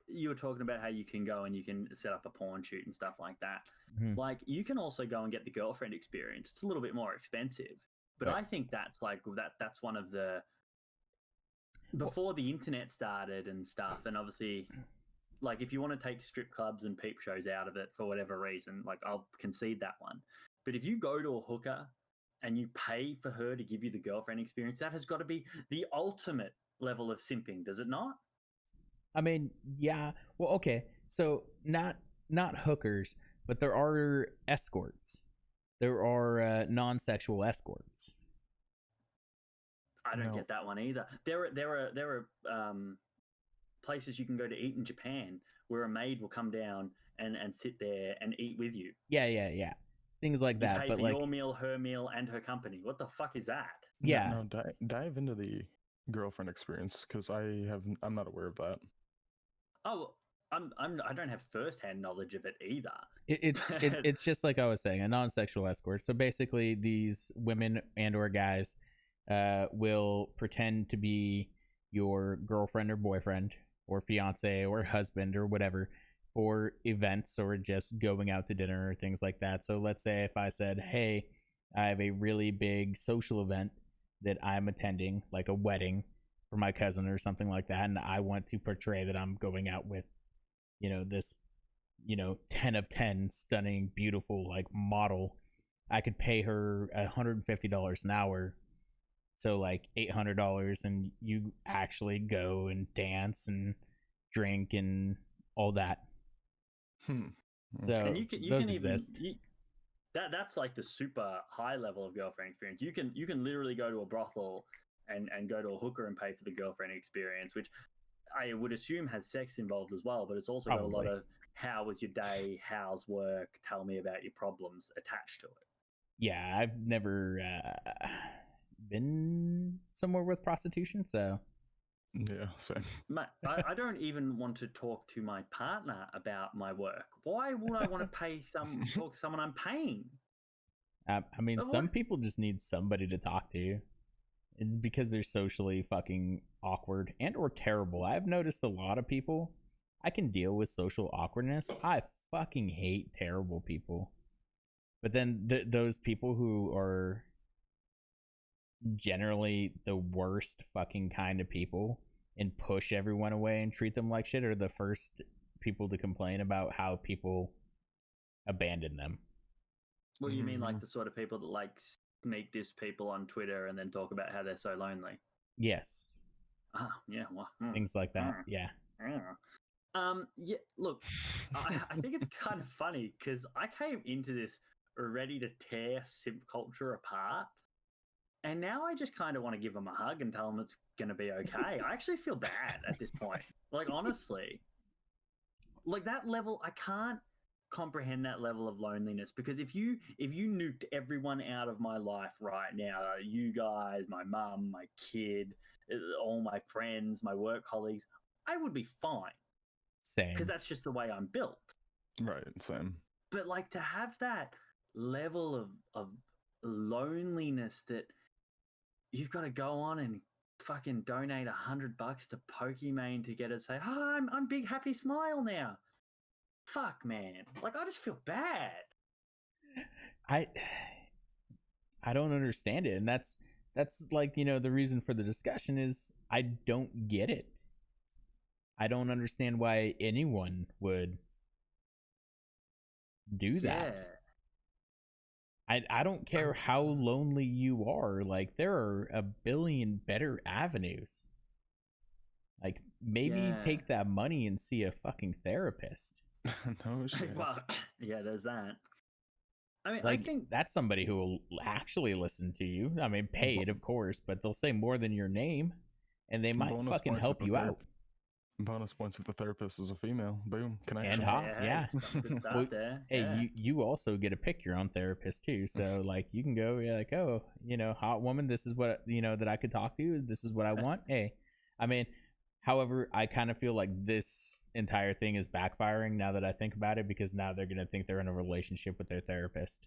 you were talking about how you can go and you can set up a porn shoot and stuff like that. Mm-hmm. Like you can also go and get the girlfriend experience. It's a little bit more expensive, but right. I think that's like that's one of the before the internet started and stuff. And obviously, like if you want to take strip clubs and peep shows out of it for whatever reason, like I'll concede that one. But if you go to a hooker and you pay for her to give you the girlfriend experience, that has got to be the ultimate level of simping, does it not? I mean, yeah. Well, okay. So not hookers, but there are escorts. There are non-sexual escorts. I don't get that one either. There are places you can go to eat in Japan where a maid will come down and sit there and eat with you. Yeah. Things like that. Pay but for like your meal, her meal, and her company. What the fuck is that? Yeah. No, dive into the girlfriend experience because I'm not aware of that. Oh, I don't have firsthand knowledge of it either. It's just like I was saying, a non-sexual escort. So basically, these women and or guys will pretend to be your girlfriend or boyfriend or fiance or husband or whatever for events or just going out to dinner or things like that. So let's say if I said, hey, I have a really big social event that I'm attending, like a wedding for my cousin or something like that, and I want to portray that I'm going out with this 10 of 10 stunning beautiful like model. I could pay her $150 an hour, so like $800, and you actually go and dance and drink and all that. So and you can exist. That's like the super high level of girlfriend experience. You can literally go to a brothel and go to a hooker and pay for the girlfriend experience, which I would assume has sex involved as well, but it's also got a lot of how was your day, how's work, tell me about your problems attached to it. Yeah, I've never been somewhere with prostitution, so yeah, same. Mate, I don't even want to talk to my partner about my work. Why would I want to talk to someone I'm paying? I mean, some people just need somebody to talk to because they're socially fucking awkward and or terrible. I've noticed a lot of people, I can deal with social awkwardness. I fucking hate terrible people. But then those people who are generally the worst fucking kind of people and push everyone away and treat them like shit are the first people to complain about how people abandon them. What do you mean, like the sort of people that like sneak diss people on Twitter and then talk about how they're so lonely? Yes. Yeah. Well, things like that. Yeah. Yeah. Look, I think it's kind of funny because I came into this ready to tear simp culture apart. And now I just kind of want to give them a hug and tell them it's going to be okay. I actually feel bad at this point. Like, honestly, like that level, I can't comprehend that level of loneliness, because if you nuked everyone out of my life right now, you guys, my mum, my kid, all my friends, my work colleagues, I would be fine. Same. Because that's just the way I'm built. Right, same. But like to have that level of loneliness that you've got to go on and fucking donate $100 to Pokimane to get it, say, oh, I'm big happy smile now. Fuck, man. Like, I just feel bad. I don't understand it, and that's like, you know, the reason for the discussion is I don't get it. I don't understand why anyone would do that. I don't care how lonely you are. Like, there are a billion better avenues. Like, maybe take that money and see a fucking therapist. No shit. Well, yeah, there's that. I mean, Like, I think that's somebody who will actually listen to you. I mean, paid, of course, but they'll say more than your name, and they might fucking help you out. Bonus points if the therapist is a female. Boom, connection. And hot, yeah. Well, there. Hey, you also get to pick your own therapist too. So like, you can go, you're like, oh, you know, hot woman, this is what, you know, that I could talk to. This is what I want. Hey, I mean, however, I kind of feel like this entire thing is backfiring now that I think about it, because now they're gonna think they're in a relationship with their therapist.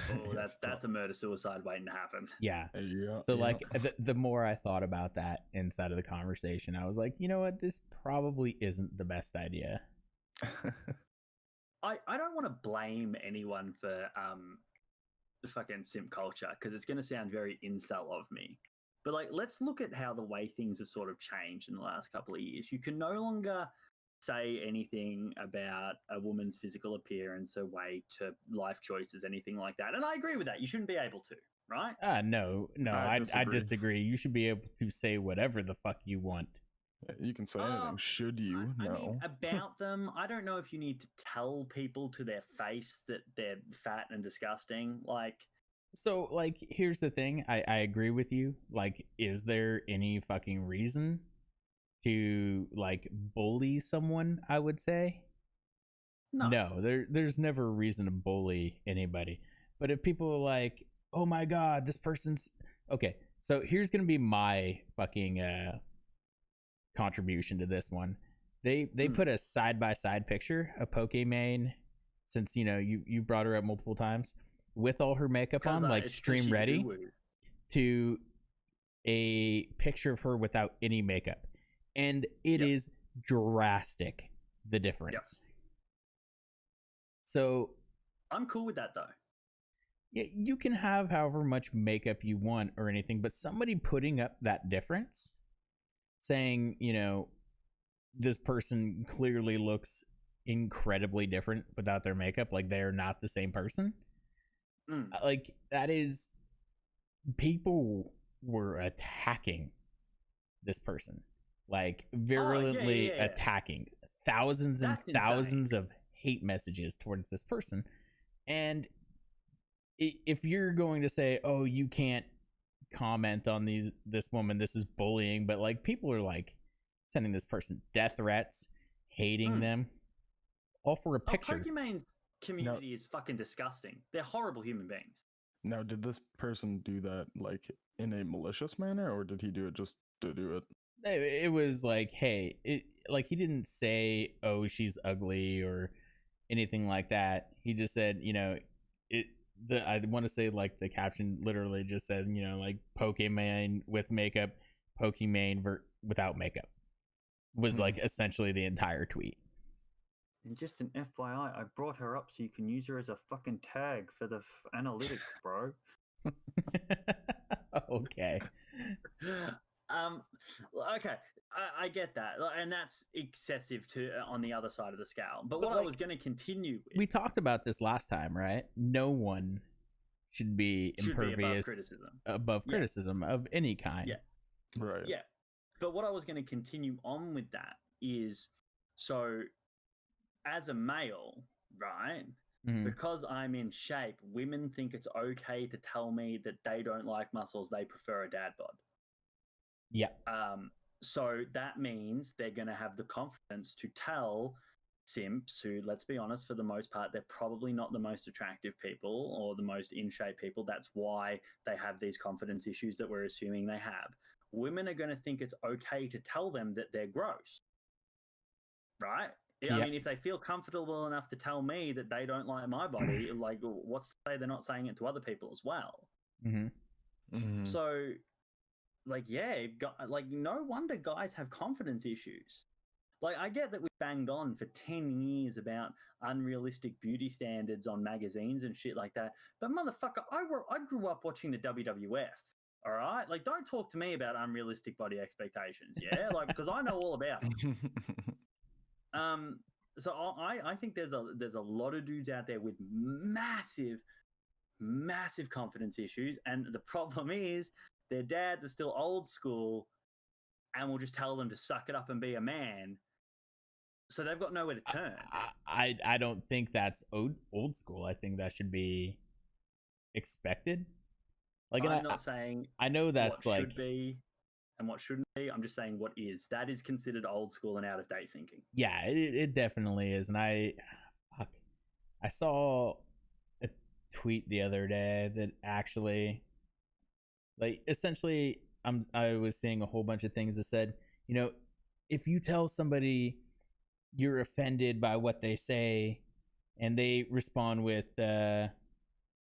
Oh, that's a murder suicide waiting to happen. Yeah. Yeah. So like, the more I thought about that inside of the conversation, I was like, you know what, this probably isn't the best idea. I don't want to blame anyone for the fucking simp culture, because it's going to sound very incel of me. But like, let's look at how the way things have sort of changed in the last couple of years. You can no longer say anything about a woman's physical appearance, her weight, her life choices, anything like that. And I agree with that. You shouldn't be able to, right? No, I disagree. You should be able to say whatever the fuck you want. You can say anything. Should you? I No. mean, about them, I don't know if you need to tell people to their face that they're fat and disgusting. Like, so like, here's the thing. I agree with you. Like, is there any fucking reason to like bully someone? I would say no. There's never a reason to bully anybody. But if people are like, oh my god, this person's okay, so here's gonna be my fucking contribution to this one. They put a side-by-side picture of Pokimane, since you know you brought her up multiple times, with all her makeup on, like stream ready, to a picture of her without any makeup. And it is drastic, the difference. Yep. So I'm cool with that though. Yeah, you can have however much makeup you want or anything, but somebody putting up that difference, saying, you know, this person clearly looks incredibly different without their makeup, like they're not the same person. Like, that is, people were attacking this person. Like, virulently attacking, thousands and thousands of hate messages towards this person. And if you're going to say, oh, you can't comment on this woman, this is bullying, but like, people are like sending this person death threats, hating them, all for a picture. Pokemon's community is fucking disgusting. They're horrible human beings. Now, did this person do that like in a malicious manner, or did he do it just to do it? It was like, hey, like, he didn't say, oh, she's ugly or anything like that. He just said, you know, I want to say, like, the caption literally just said, you know, like, Pokimane with makeup, Pokimane without makeup, was like essentially the entire tweet. And just an FYI, I brought her up so you can use her as a fucking tag for the analytics, bro. Okay. Okay, I get that, and that's excessive to on the other side of the scale. But what I was going to continue with, we talked about this last time, right? No one should be impervious above criticism of any kind. Yeah, right. Yeah, but what I was going to continue on with that is, so as a male, right? Mhm. Because I'm in shape, women think it's okay to tell me that they don't like muscles, they prefer a dad bod. Yeah. So that means they're going to have the confidence to tell simps who, let's be honest, for the most part, they're probably not the most attractive people or the most in shape people. That's why they have these confidence issues that we're assuming they have. Women are going to think it's okay to tell them that they're gross, right? I mean, if they feel comfortable enough to tell me that they don't like my body, like, what's to say they're not saying it to other people as well? So, like, yeah, like, no wonder guys have confidence issues. Like, I get that we banged on for 10 years about unrealistic beauty standards on magazines and shit like that, but motherfucker, I grew up watching the WWF. All right, like, don't talk to me about unrealistic body expectations, yeah, like, because I know all about it. So I think there's a lot of dudes out there with massive confidence issues, and the problem is their dads are still old school and will just tell them to suck it up and be a man. So they've got nowhere to turn. I don't think that's old school. I think that should be expected. Like, I'm not saying I know that's what like should be and what shouldn't be. I'm just saying what is. That is considered old school and out of date thinking. Yeah, it definitely is. And I saw a tweet the other day that actually, like, essentially, I was seeing a whole bunch of things that said, you know, if you tell somebody you're offended by what they say and they respond with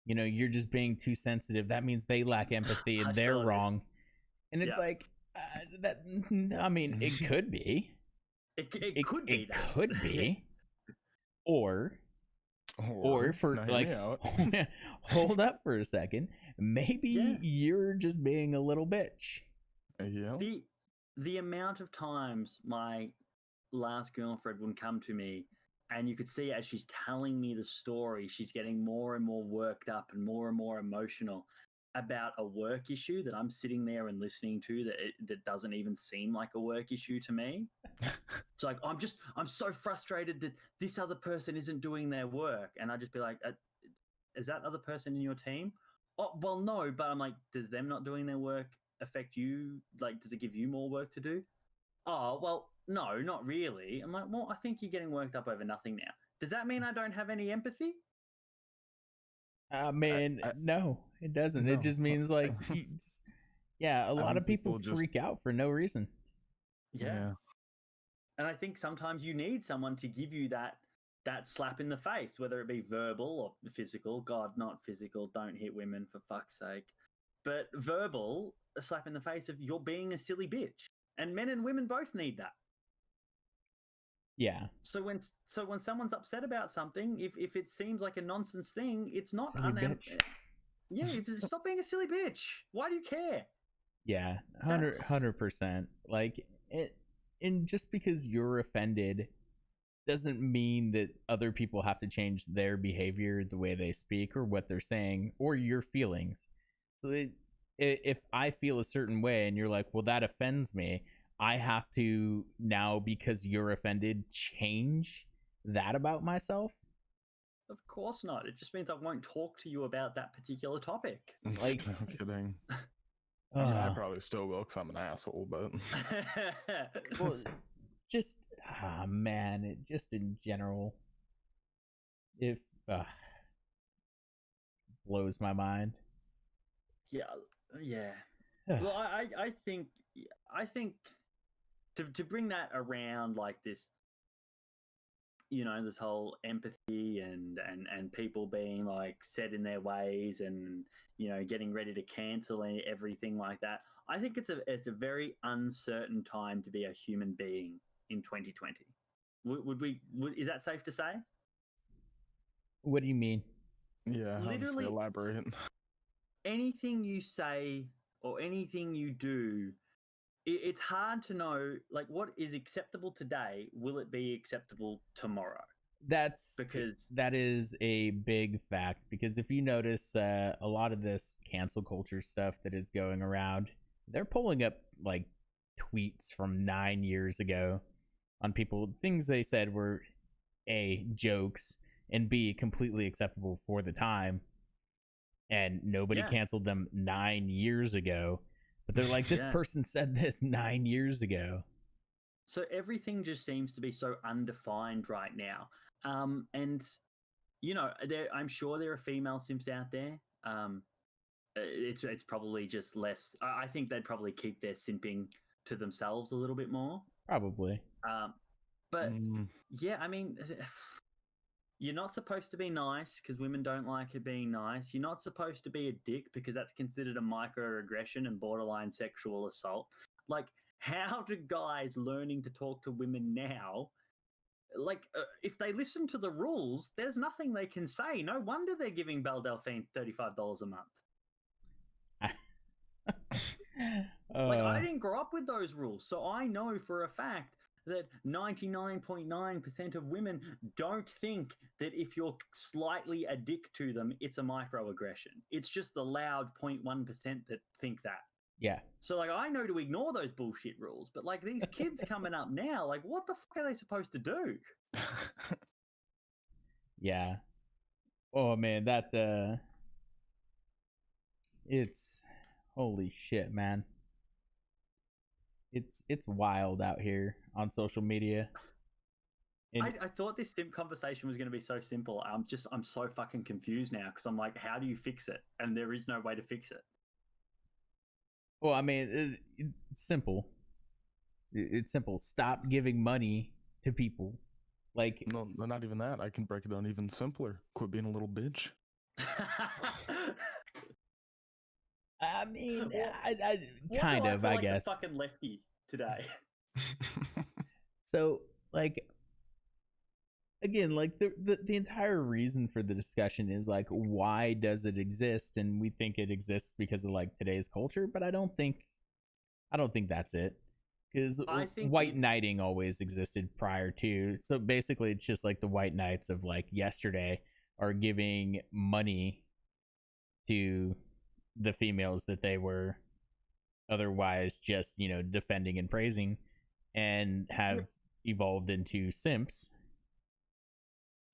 you know, you're just being too sensitive, that means they lack empathy and they're wrong. And it's like that, I mean, it could be it could be that. Could be or for like hold up for a second, maybe you're just being a little bitch. The amount of times my last girlfriend would come to me and you could see as she's telling me the story, she's getting more and more worked up and more emotional about a work issue that I'm sitting there and listening to that doesn't even seem like a work issue to me. It's like, I'm so frustrated that this other person isn't doing their work. And I just be like, is that other person in your team? Oh, well, no, but I'm like, does them not doing their work affect you? Like, does it give you more work to do? Oh, well, no, not really. I'm like, well, I think you're getting worked up over nothing now. Does that mean I don't have any empathy? Man, no, it doesn't. No. It just means like, a lot of people freak out for no reason. Yeah. And I think sometimes you need someone to give you that slap in the face, whether it be verbal or physical. God, not physical. Don't hit women, for fuck's sake. But verbal, a slap in the face of you're being a silly bitch. And men and women both need that. Yeah. So when someone's upset about something, if it seems like a nonsense thing, it's not Yeah, stop being a silly bitch. Why do you care? Yeah, 100%. Like it, and just because you're offended doesn't mean that other people have to change their behavior, the way they speak, or what they're saying, or your feelings. So if I feel a certain way and you're like, well, that offends me, I have to now, because you're offended, change that about myself? Of course not. It just means I won't talk to you about that particular topic. Like, no kidding. I mean, I probably still will because I'm an asshole, but well, just man, it just in general, it blows my mind. Yeah. Well, I think to bring that around like this, you know, this whole empathy and people being like set in their ways and, you know, getting ready to cancel everything like that. I think it's a very uncertain time to be a human being in 2020. Is that safe to say? What do you mean? Yeah, literally elaborate. Anything you say or anything you do, it's hard to know, like, what is acceptable today, will it be acceptable tomorrow? That is a big fact, because if you notice a lot of this cancel culture stuff that is going around, they're pulling up like tweets from 9 years ago on people. Things they said were jokes, and B, completely acceptable for the time, and nobody Yeah. canceled them 9 years ago. But they're like, this Yeah. person said this 9 years ago. So everything just seems to be so undefined right now. And you know, I'm sure there are female simps out there. It's probably just less. I think they'd probably keep their simping to themselves a little bit more. Probably. But yeah, I mean, you're not supposed to be nice because women don't like it being nice. You're not supposed to be a dick because that's considered a microaggression and borderline sexual assault. Like, how do guys learning to talk to women now, like, if they listen to the rules, there's nothing they can say. No wonder they're giving Belle Delphine $35 a month. Like, I didn't grow up with those rules, so I know for a fact that 99.9% of women don't think that if you're slightly a dick to them, it's a microaggression. It's just the loud 0.1% that think that. Yeah. So, like, I know to ignore those bullshit rules, but, like, these kids coming up now, like, what the fuck are they supposed to do? Yeah. Oh, man, that, it's, holy shit, man. It's wild out here on social media. I thought this simp conversation was going to be so simple. I'm so fucking confused now because I'm like, how do you fix it? And there is no way to fix it. Well, I mean, it's simple. It's simple. Stop giving money to people. Like, no, not even that. I can break it down even simpler. Quit being a little bitch. I mean, I kind of, I guess. The fucking lefty today. So, like, again, like the entire reason for the discussion is like, why does it exist? And we think it exists because of like today's culture, but I don't think that's it. Because white knighting always existed prior to. So basically, it's just like the white knights of like yesterday are giving money to the females that they were otherwise just, you know, defending and praising, and have evolved into simps.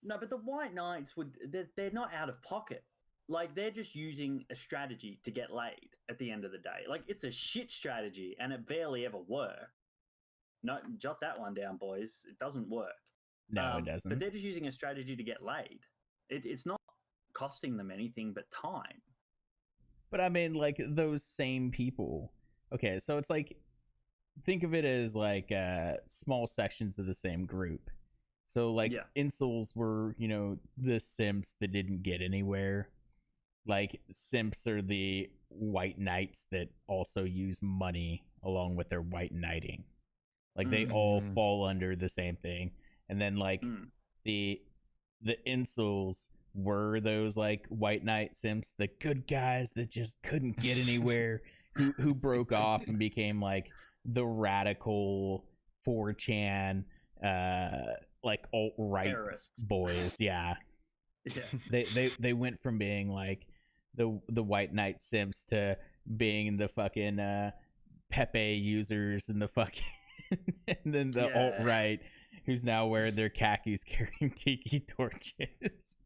No, but the white knights they're not out of pocket. Like, they're just using a strategy to get laid at the end of the day. Like, it's a shit strategy and it barely ever works. No, jot that one down, boys. It doesn't work. No, it doesn't. But they're just using a strategy to get laid. It's not costing them anything but time. But I mean, like, those same people. Okay, so it's like, think of it as like small sections of the same group. So like, incels were, you know, the simps that didn't get anywhere. Like, simps are the white knights that also use money along with their white knighting. Like, they all fall under the same thing. And then like the incels were those like white knight simps, the good guys that just couldn't get anywhere, who broke off and became like the radical 4chan like alt-right boys. Yeah. They went from being like the white knight simps to being the fucking Pepe users and the fucking and then the alt-right who's now wearing their khakis carrying tiki torches.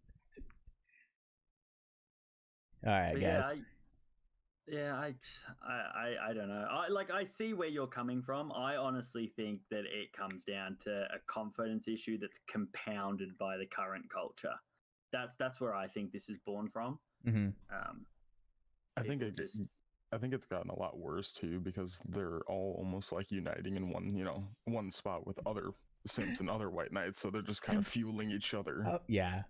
All right, guys. I don't know. I see where you're coming from. I honestly think that it comes down to a confidence issue that's compounded by the current culture. That's where I think this is born from. Mm-hmm. I think it's gotten a lot worse too, because they're all almost like uniting in one spot with other simps and other white knights, so they're just kind of fueling each other. Oh, yeah.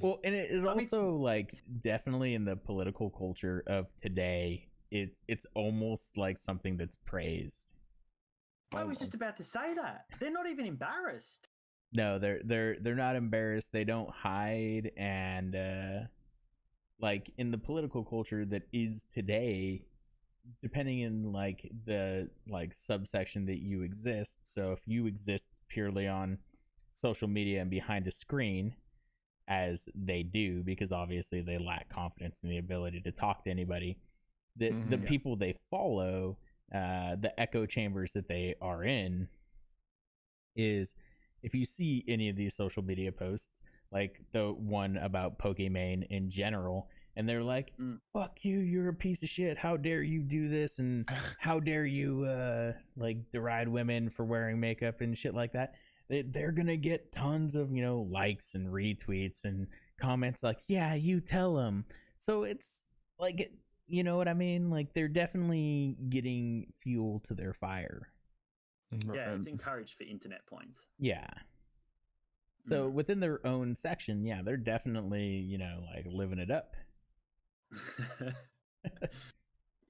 Well, and it also, like, definitely in the political culture of today, it's almost like something that's praised. I was just about to say that. They're not even embarrassed. No, they're not embarrassed. They don't hide, and like, in the political culture that is today, depending in like the like subsection that you exist. So if you exist purely on social media and behind a screen, as they do, because obviously they lack confidence in the ability to talk to anybody, the people they follow, the echo chambers that they are in, is if you see any of these social media posts, like the one about Pokemon in general, and they're like, fuck you, you're a piece of shit, how dare you do this, and how dare you like deride women for wearing makeup and shit like that. They're gonna get tons of, you know, likes and retweets and comments like, yeah, you tell them. So it's like, you know what I mean, like they're definitely getting fuel to their fire. Yeah, it's encouraged for internet points. Yeah. So within their own section, yeah, they're definitely, you know, like living it up.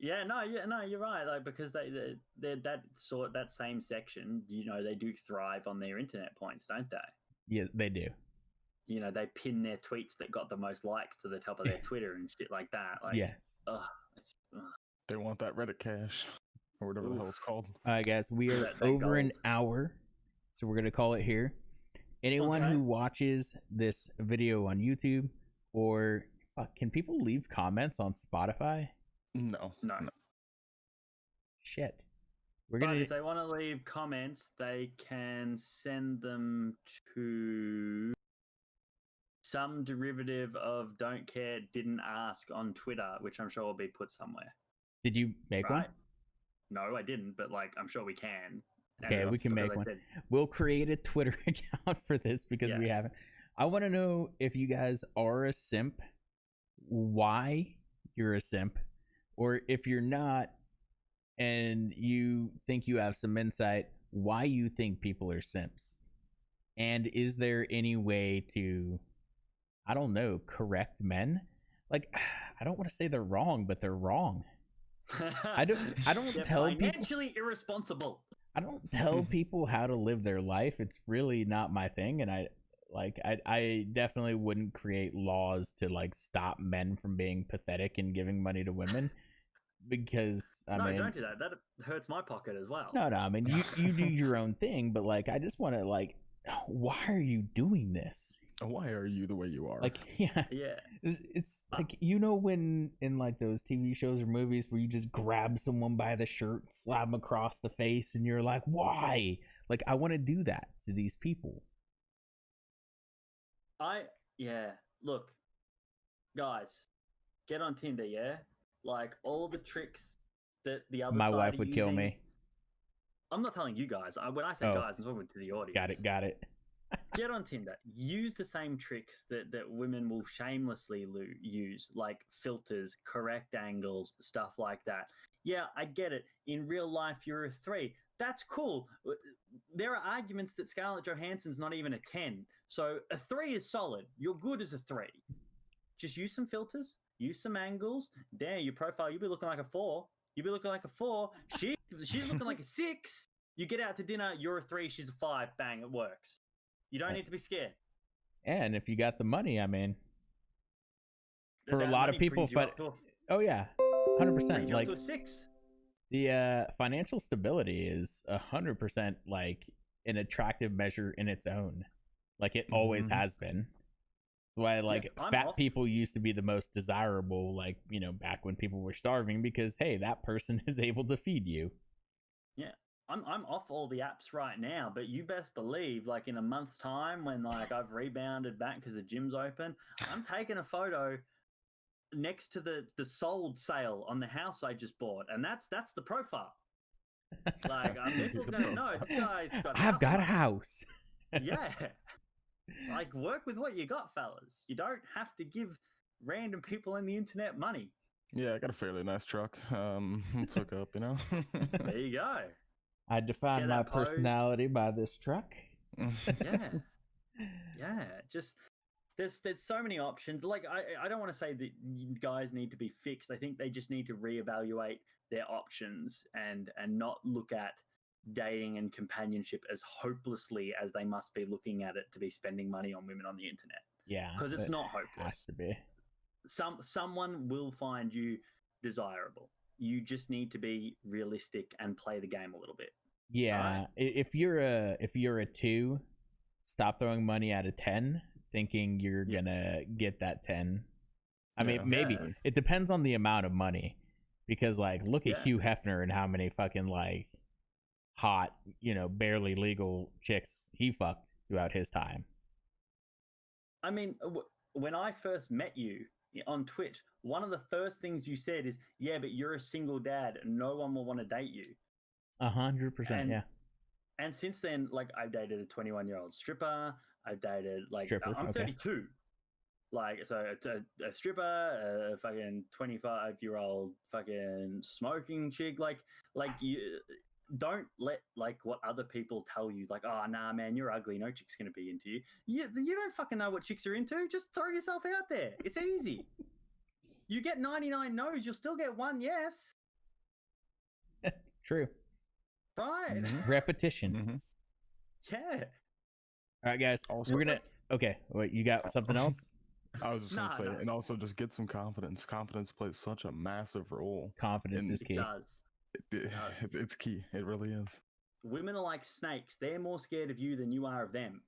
Yeah, no, you're right. Like, because they're that same section, you know, they do thrive on their internet points, don't they? Yeah, they do. You know, they pin their tweets that got the most likes to the top of their Twitter and shit like that. Like, yes. They want that Reddit cash or whatever the hell it's called. All right, guys, we are over an hour, so we're gonna call it here. Anyone who watches this video on YouTube, or can people leave comments on Spotify? No. Shit. But if they want to leave comments, they can send them to some derivative of "don't care, didn't ask" on Twitter, which I'm sure will be put somewhere. Did you make one? No, I didn't, but like I'm sure we can. Okay, we can make one. We'll create a Twitter account for this because we haven't. I want to know if you guys are a simp, why you're a simp, or if you're not and you think you have some insight, why you think people are simps. And is there any way to, I don't know, correct men? Like, I don't want to say they're wrong, but they're wrong. I don't tell people financially irresponsible. I don't tell people how to live their life. It's really not my thing, and I definitely wouldn't create laws to like stop men from being pathetic and giving money to women, because I mean, don't do that. That hurts my pocket as well. No, I mean you do your own thing, but like I just want to like, why are you doing this? Why are you the way you are? Like, yeah. It's like, you know, when in like those TV shows or movies where you just grab someone by the shirt, slap them across the face, and you're like, why? Like, I want to do that to these people. Look, guys, get on Tinder, yeah? Like, all the tricks that the other My side wife would kill me. I'm not telling you guys. When I say guys, I'm talking to the audience. Got it. Get on Tinder. Use the same tricks that women will shamelessly use, like filters, correct angles, stuff like that. Yeah, I get it. In real life, you're a 3. That's cool. There are arguments that Scarlett Johansson's not even a 10. So a 3 is solid. You're good as a 3. Just use some filters, use some angles. There, your profile, you'll be looking like a 4. You'll be looking like a 4. She's looking like a 6. You get out to dinner, you're a 3, she's a 5. Bang, it works. You don't need to be scared. And if you got the money, I mean, for a lot of people, oh yeah, 100%. Like, to a 6. The financial stability is 100% like an attractive measure in its own. Like it always has been. Why fat people used to be the most desirable, like, you know, back when people were starving, because hey, that person is able to feed you. Yeah. I'm off all the apps right now, but you best believe, like, in a month's time, when like I've rebounded back because the gym's open, I'm taking a photo next to the sold sale on the house I just bought, and that's the profile. Like, people are gonna know this guy's got. I've got a house. Yeah, like, work with what you got, fellas. You don't have to give random people on the internet money. Yeah, I got a fairly nice truck. Let's hook up, you know. There you go. I define my personality by this truck. Yeah. Just there's so many options. Like, I don't want to say that guys need to be fixed. I think they just need to reevaluate their options and not look at dating and companionship as hopelessly as they must be looking at it to be spending money on women on the internet. Yeah, because it's not hopeless. Has to be. Someone will find you desirable. You just need to be realistic and play the game a little bit. Yeah, right? If you're a 2, stop throwing money at a 10, thinking you're gonna get that 10. I mean, maybe it depends on the amount of money, because like, look at Hugh Hefner and how many fucking like hot, you know, barely legal chicks he fucked throughout his time. I mean, when I first met you on Twitch, one of the first things you said is, "Yeah, but you're a single dad, and no one will want to date you." 100%, yeah. And since then, like, I've dated a 21-year-old stripper. I've dated Stripper, I'm okay. 32. Like, so it's a stripper, a fucking 25-year-old fucking smoking chick. Like you don't let like what other people tell you. Like, oh nah, man, you're ugly. No chick's gonna be into you. You don't fucking know what chicks are into. Just throw yourself out there. It's easy. You get 99 no's, you'll still get one yes. True. Right. Mm-hmm. Repetition. Mm-hmm. Yeah. All right, guys. Also, We're gonna. Okay. Wait. You got something else? I was just gonna say, No. and also just get some confidence. Confidence plays such a massive role. Confidence And is key. It does. It's key. It really is. Women are like snakes. They're more scared of you than you are of them.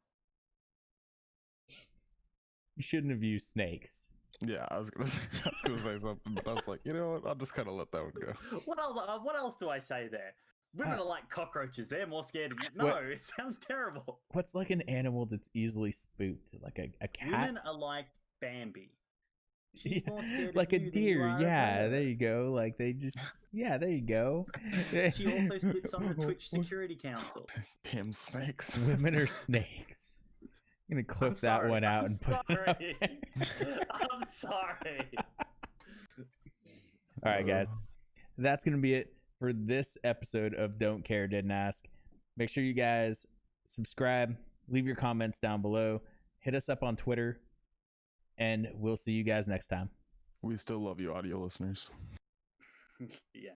You shouldn't have used snakes. Yeah, I was gonna say something, but I was like, you know what? I'll just kind of let that one go. What else do I say there? Women are like cockroaches. They're more scared of you. No, What? it sounds terrible. What's like an animal that's easily spooked? Like a cat? Women are like Bambi. She's more scared Like of a you than deer. you are of Yeah, her. there you go. Like they just. Yeah, there you go. She also sits on the Twitch Security Council. Damn snakes. Women are snakes. I'm gonna clip that one out and put it up sorry. there. I'm sorry. All right, guys. That's going to be it for this episode of Don't Care, Didn't Ask. Make sure you guys subscribe, leave your comments down below, hit us up on Twitter, and we'll see you guys next time. We still love you, audio listeners. Yeah.